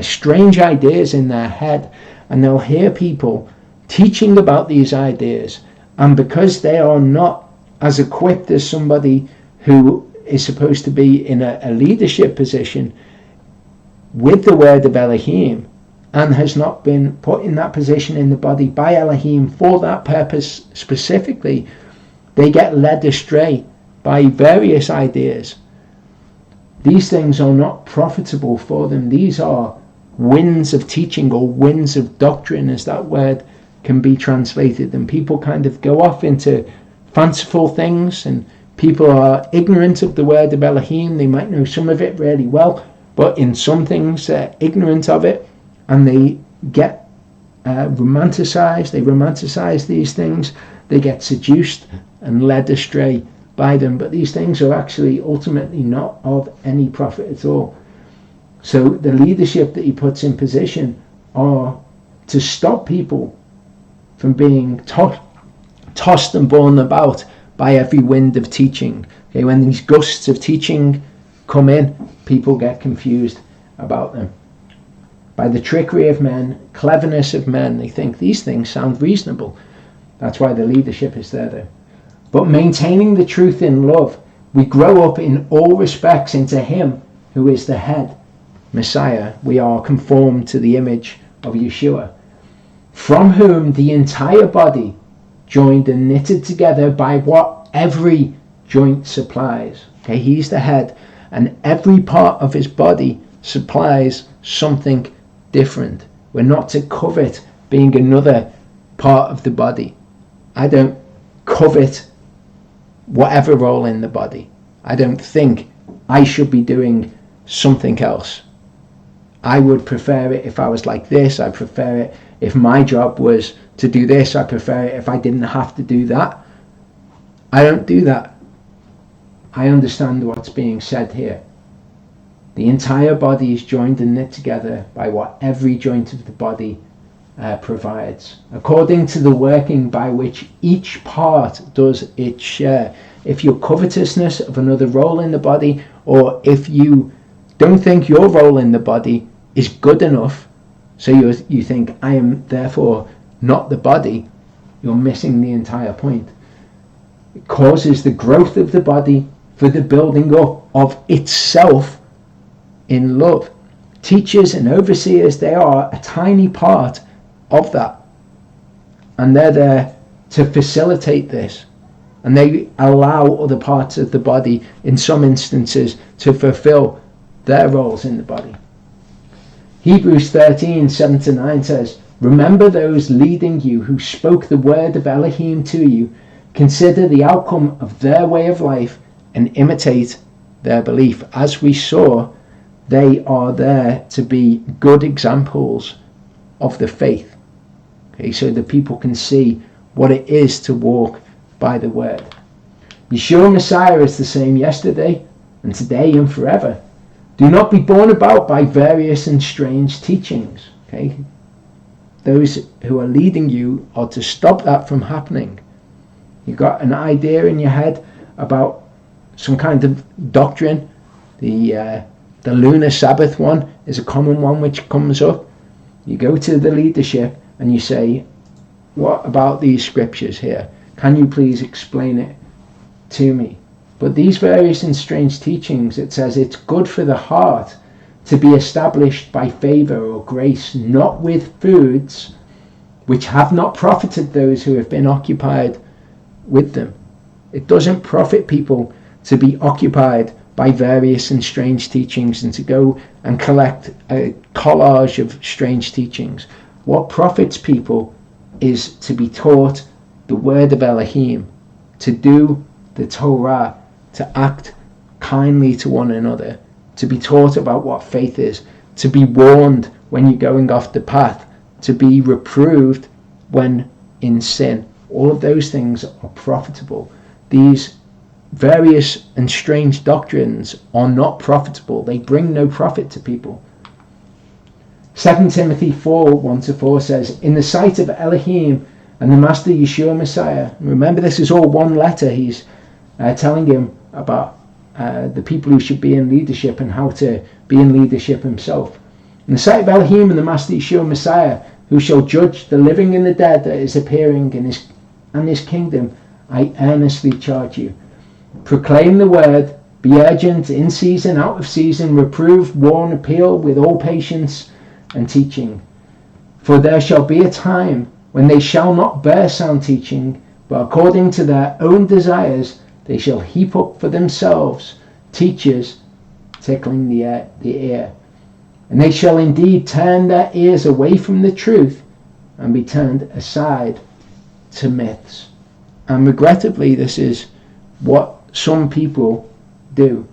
S1: strange ideas in their head, and they'll hear people teaching about these ideas, and because they are not as equipped as somebody who is supposed to be in a leadership position with the word of Elohim, and has not been put in that position in the body by Elohim for that purpose specifically, they get led astray by various ideas. These things are not profitable for them. These are winds of teaching, or winds of doctrine, as that word can be translated. And people kind of go off into fanciful things, and people are ignorant of the word of Elohim. They might know some of it really well, but in some things they're ignorant of it, and they get romanticized. They romanticize these things. They get seduced and led astray by them, but these things are actually ultimately not of any profit at all. So the leadership that he puts in position are to stop people from being tossed and borne about by every wind of teaching. Okay, when these gusts of teaching come in, people get confused about them. By the trickery of men, cleverness of men, they think these things sound reasonable. That's why the leadership is there. But maintaining the truth in love, we grow up in all respects into him who is the head, Messiah. We are conformed to the image of Yeshua, from whom the entire body, joined and knitted together by what every joint supplies. Okay, he's the head, and every part of his body supplies something different. We're not to covet being another part of the body. I don't covet whatever role in the body. I don't think I should be doing something else. I would prefer it if I was like this. I prefer it if my job was to do this. I prefer it if I didn't have to do that. I don't do that. I understand what's being said here. The entire body is joined and knit together by what every joint of the body provides, according to the working by which each part does its share. If your covetousness of another role in the body, or if you don't think your role in the body is good enough, so you think, I am therefore not the body, you're missing the entire point. It causes the growth of the body for the building up of itself in love. Teachers and overseers, they are a tiny part of that, and they're there to facilitate this, and they allow other parts of the body in some instances to fulfill their roles in the body. Hebrews 13:7-9 says, remember those leading you who spoke the word of Elohim to you. Consider the outcome of their way of life and imitate their belief. As we saw, they are there to be good examples of the faith. Okay, so that people can see what it is to walk by the word. Yeshua Messiah is the same yesterday and today and forever. Do not be borne about by various and strange teachings. Okay, those who are leading you are to stop that from happening. You've got an idea in your head about some kind of doctrine. The lunar Sabbath one is a common one which comes up. You go to the leadership and you say, what about these scriptures here? Can you please explain it to me? But these various and strange teachings, it says it's good for the heart to be established by favor or grace, not with foods which have not profited those who have been occupied with them. It doesn't profit people to be occupied by various and strange teachings and to go and collect a collage of strange teachings. What profits people is to be taught the word of Elohim, to do the Torah, to act kindly to one another, to be taught about what faith is, to be warned when you're going off the path, to be reproved when in sin. All of those things are profitable. These various and strange doctrines are not profitable. They bring no profit to people. 2 Timothy 4:1-4 says, in the sight of Elohim and the Master Yeshua Messiah. Remember, this is all one letter. He's telling him about the people who should be in leadership and how to be in leadership himself. In the sight of Elohim and the Master Yeshua Messiah, who shall judge the living and the dead that is appearing in his kingdom, I earnestly charge you. Proclaim the word, be urgent, in season, out of season, reprove, warn, appeal with all patience and teaching. For there shall be a time when they shall not bear sound teaching, but according to their own desires they shall heap up for themselves teachers tickling the ear. And they shall indeed turn their ears away from the truth and be turned aside to myths. And regrettably, this is what some people do.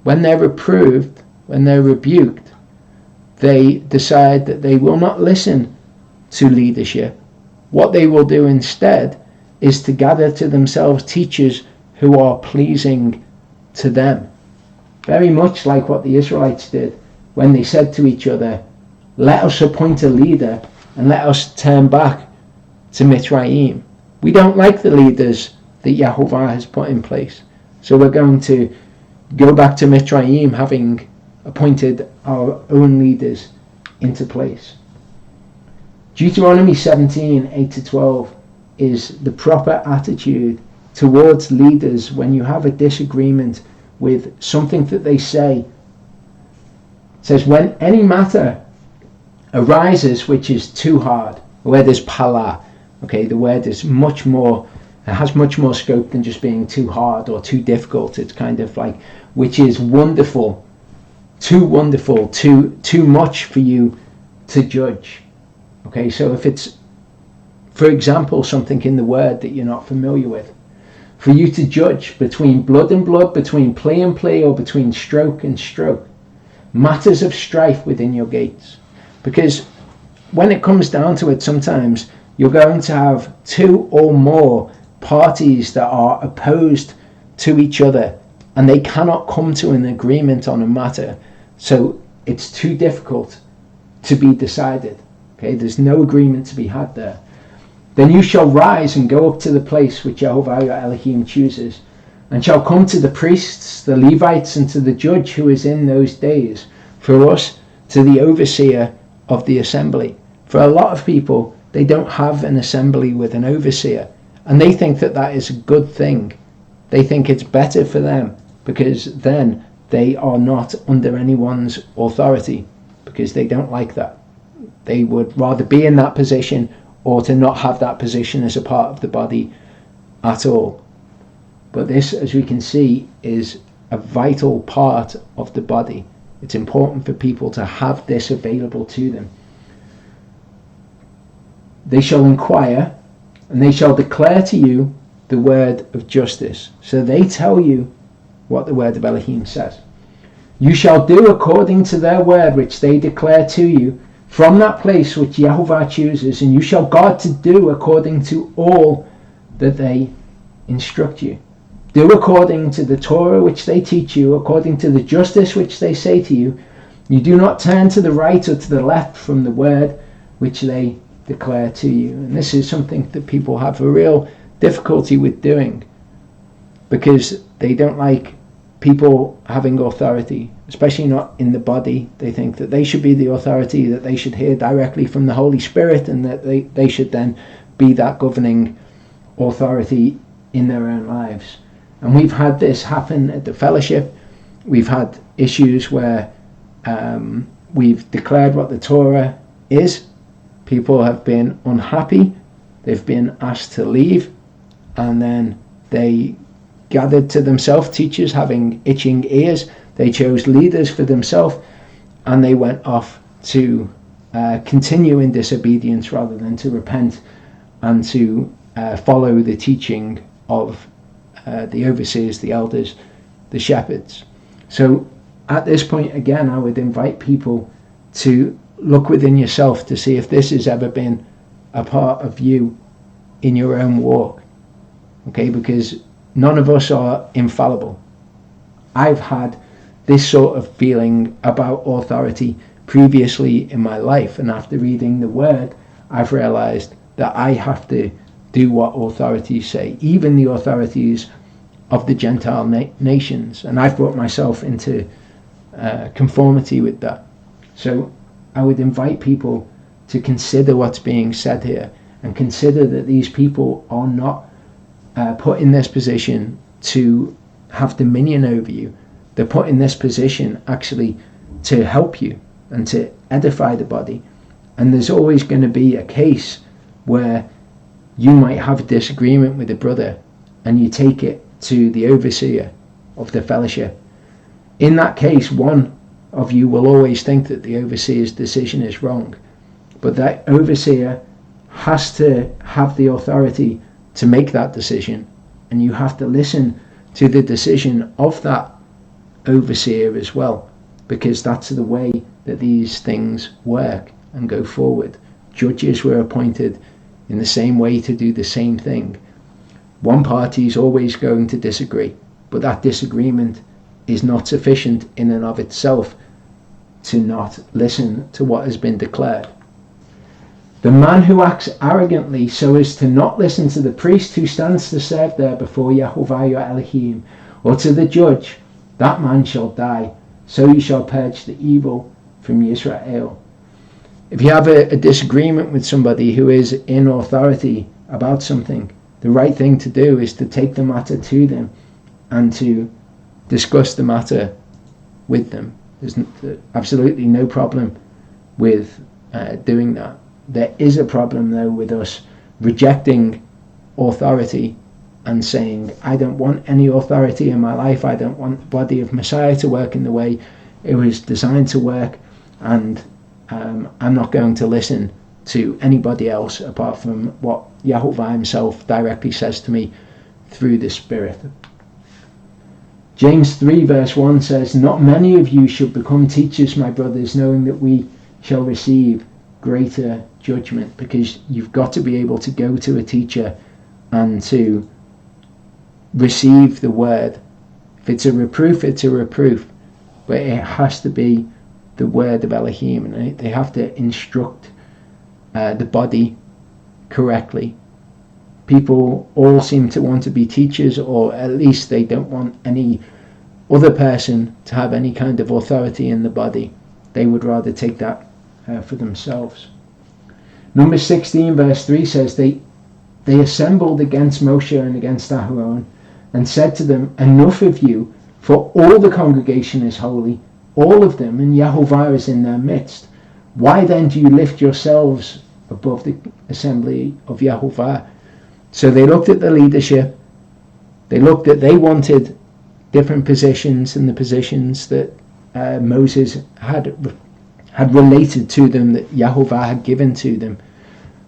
S1: When they're reproved, when they're rebuked, they decide that they will not listen to leadership. What they will do instead is to gather to themselves teachers who are pleasing to them. Very much like what the Israelites did when they said to each other, let us appoint a leader and let us turn back to Mitzrayim. We don't like the leaders that Yahovah has put in place, so we're going to go back to Mitzrayim, having appointed our own leaders into place. Deuteronomy 17:8-12 is the proper attitude towards leaders when you have a disagreement with something that they say. It says, when any matter arises which is too hard, where there's pala, okay, the word is much more, it has much more scope than just being too hard or too difficult. It's kind of like, which is wonderful, too much for you to judge. Okay, so if it's, for example, something in the word that you're not familiar with. for you to judge between blood and blood, between plea and plea, or between stroke and stroke. Matters of strife within your gates. Because when it comes down to it, sometimes you're going to have two or more parties that are opposed to each other, and they cannot come to an agreement on a matter. So it's too difficult to be decided. Okay, there's no agreement to be had there. Then you shall rise and go up to the place which Jehovah your Elohim chooses, and shall come to the priests, the Levites, and to the judge who is in those days, for us, to the overseer of the assembly. For a lot of people, they don't have an assembly with an overseer, and they think that that is a good thing. They think it's better for them, because then they are not under anyone's authority, because they don't like that. They would rather be in that position, or to not have that position as a part of the body at all. But this, as we can see, is a vital part of the body. It's important for people to have this available to them. They shall inquire, and they shall declare to you the word of justice. So they tell you what the word of Elohim says. You shall do according to their word which they declare to you, from that place which Jehovah chooses, and you shall guard to do according to all that they instruct you. Do according to the Torah which they teach you, according to the justice which they say to you. You do not turn to the right or to the left from the word which they declare to you. And this is something that people have a real difficulty with doing, because they don't like people having authority, especially not in the body. They think that they should be the authority, that they should hear directly from the Holy Spirit, and that they should then be that governing authority in their own lives. And we've had this happen at the fellowship. We've had issues where we've declared what the Torah is. People have been unhappy. They've been asked to leave, and then they gathered to themselves teachers having itching ears. They chose leaders for themselves, and they went off to continue in disobedience rather than to repent and to follow the teaching of the overseers, the elders, the shepherds. So at this point, again, I would invite people to look within yourself to see if this has ever been a part of you in your own walk. Okay, because none of us are infallible. I've had this sort of feeling about authority previously in my life, and after reading the word, I've realized that I have to do what authorities say, even the authorities of the Gentile nations, and I've brought myself into conformity with that. So I would invite people to consider what's being said here, and consider that these people are not put in this position to have dominion over you. They're put in this position actually to help you and to edify the body. And there's always going to be a case where you might have a disagreement with a brother, and you take it to the overseer of the fellowship. In that case, one of you will always think that the overseer's decision is wrong, but that overseer has to have the authority to make that decision, and you have to listen to the decision of that overseer as well, because that's the way that these things work and go forward. Judges were appointed in the same way to do the same thing. One party is always going to disagree, but that disagreement is not sufficient in and of itself to not listen to what has been declared. The man who acts arrogantly so as to not listen to the priest who stands to serve there before Jehovah your Elohim, or to the judge, that man shall die. So you shall purge the evil from Israel. If you have a disagreement with somebody who is in authority about something, the right thing to do is to take the matter to them and to discuss the matter with them. There's absolutely no problem with doing that. There is a problem, though, with us rejecting authority and saying, I don't want any authority in my life. I don't want the body of Messiah to work in the way it was designed to work, and I'm not going to listen to anybody else apart from what Yehovah himself directly says to me through the Spirit. James 3 verse 1 says, "Not many of you should become teachers, my brothers, knowing that we shall receive greater judgment." Because you've got to be able to go to a teacher and to receive the word. If it's a reproof, it's a reproof. But it has to be the word of Elohim. And they have to instruct the body correctly. People all seem to want to be teachers, or at least they don't want any other person to have any kind of authority in the body. They would rather take that for themselves. Numbers 16 verse 3 says, they assembled against Moshe and against Aharon and said to them, "Enough of you, for all the congregation is holy, all of them, and Yahovah is in their midst. Why then do you lift yourselves above the assembly of Yahovah?" So they looked at the leadership. They wanted different positions, and the positions that Moses had related to them, that Yahovah had given to them.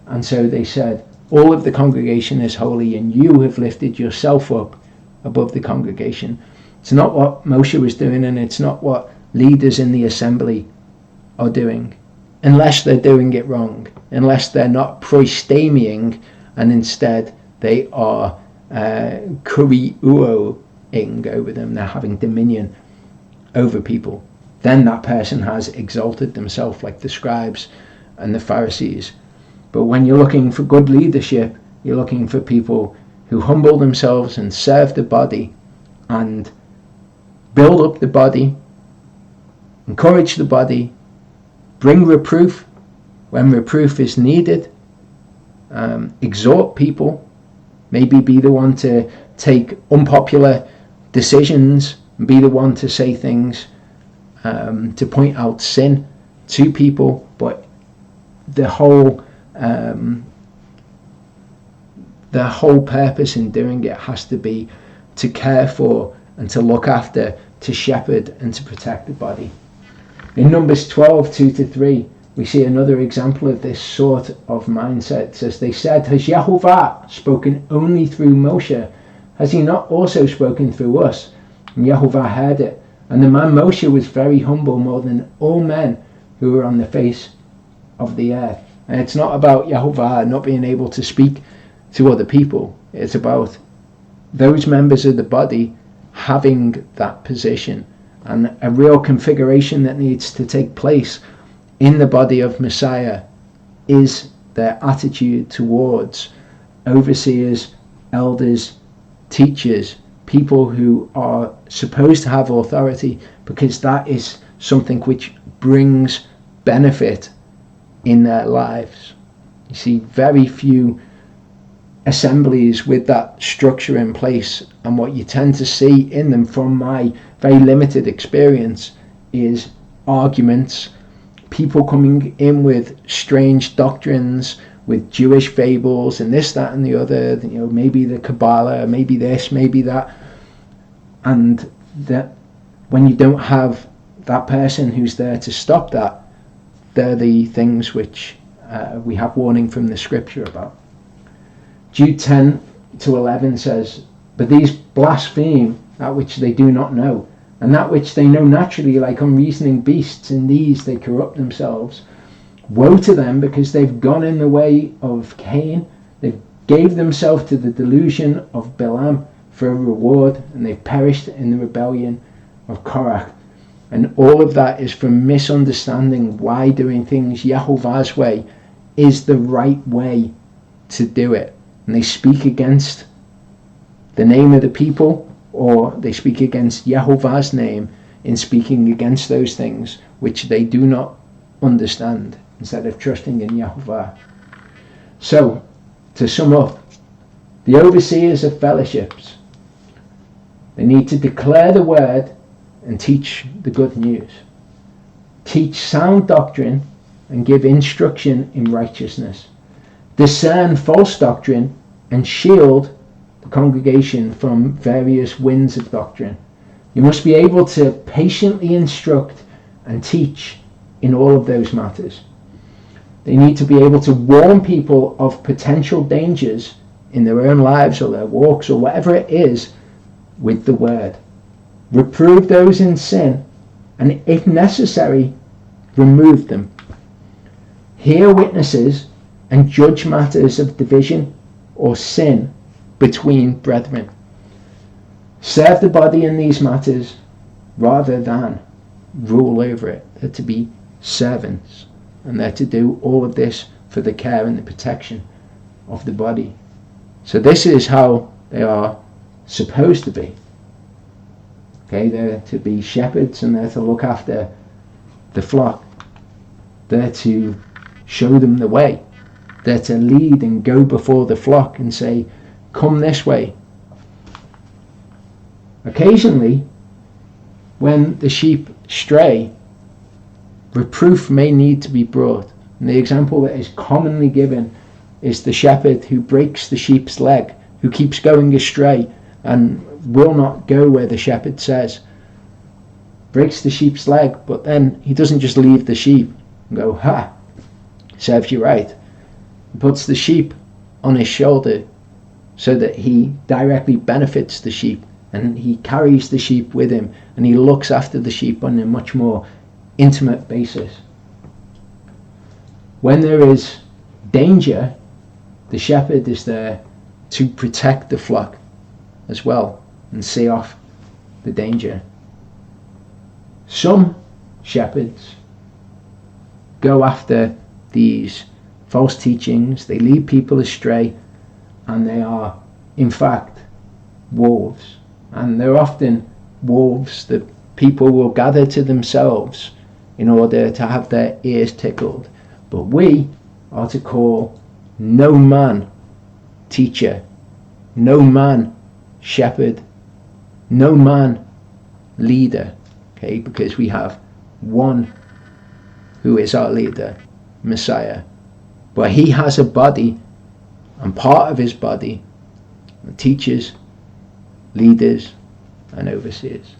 S1: And so they said, all of the congregation is holy, and you have lifted yourself up above the congregation. It's not what Moshe was doing, and it's not what leaders in the assembly are doing, unless they're doing it wrong, unless they're not proistemiing, and instead they are kuriuoing over them. They're having dominion over people. Then that person has exalted themselves, like the scribes and the Pharisees. But when you're looking for good leadership, you're looking for people who humble themselves and serve the body and build up the body, encourage the body, bring reproof when reproof is needed, exhort people, maybe be the one to take unpopular decisions, be the one to say things, to point out sin to people. But the whole purpose in doing it has to be to care for and to look after, to shepherd and to protect the body. In Numbers 12, 2-3, we see another example of this sort of mindset. It says, "They said, 'Has Yahovah spoken only through Moshe? Has he not also spoken through us?' And Yahovah heard it. And the man Moshe was very humble, more than all men who were on the face of the earth." And it's not about Yahovah not being able to speak to other people. It's about those members of the body having that position, and a real configuration that needs to take place in the body of Messiah is their attitude towards overseers, elders, teachers, people who are supposed to have authority, because that is something which brings benefit in their lives. You see very few assemblies with that structure in place, and what you tend to see in them, from my very limited experience, is arguments, people coming in with strange doctrines, with Jewish fables and this, that and the other, maybe the Kabbalah, maybe this, maybe that. And that when you don't have that person who's there to stop that, they're the things which we have warning from the scripture about. Jude 10-11 says, "But these blaspheme that which they do not know, and that which they know naturally, like unreasoning beasts. In these they corrupt themselves. Woe to them, because they've gone in the way of Cain. They've gave themselves to the delusion of Balaam for a reward, and they've perished in the rebellion of Korah." And all of that is from misunderstanding why doing things Yahovah's way is the right way to do it. And they speak against the name of the people, or they speak against Yahovah's name in speaking against those things which they do not understand, instead of trusting in Yahovah. So, to sum up, the overseers of fellowships, they need to declare the word and teach the good news. Teach sound doctrine and give instruction in righteousness. Discern false doctrine and shield the congregation from various winds of doctrine. You must be able to patiently instruct and teach in all of those matters. They need to be able to warn people of potential dangers in their own lives or their walks or whatever it is with the word. Reprove those in sin, and if necessary, remove them. Hear witnesses and judge matters of division or sin between brethren. Serve the body in these matters rather than rule over it. They're to be servants, and they're to do all of this for the care and the protection of the body. So this is how they are supposed to be. Okay, they're to be shepherds, and they're to look after the flock. They're to show them the way. They're to lead and go before the flock and say, come this way. Occasionally, when the sheep stray, reproof may need to be brought. And the example that is commonly given is the shepherd who breaks the sheep's leg, who keeps going astray and will not go where the shepherd says. Breaks the sheep's leg, but then he doesn't just leave the sheep and go, ha, serves you right. He puts the sheep on his shoulder so that he directly benefits the sheep, and he carries the sheep with him, and he looks after the sheep on a much more intimate basis. When there is danger, the shepherd is there to protect the flock as well and see off the danger. Some shepherds go after these false teachings, they lead people astray, and they are in fact wolves. And they're often wolves that people will gather to themselves in order to have their ears tickled. But we are to call no man teacher, no man shepherd, no man leader, okay, because we have one who is our leader, Messiah. But he has a body, and part of his body are teachers, leaders, and overseers.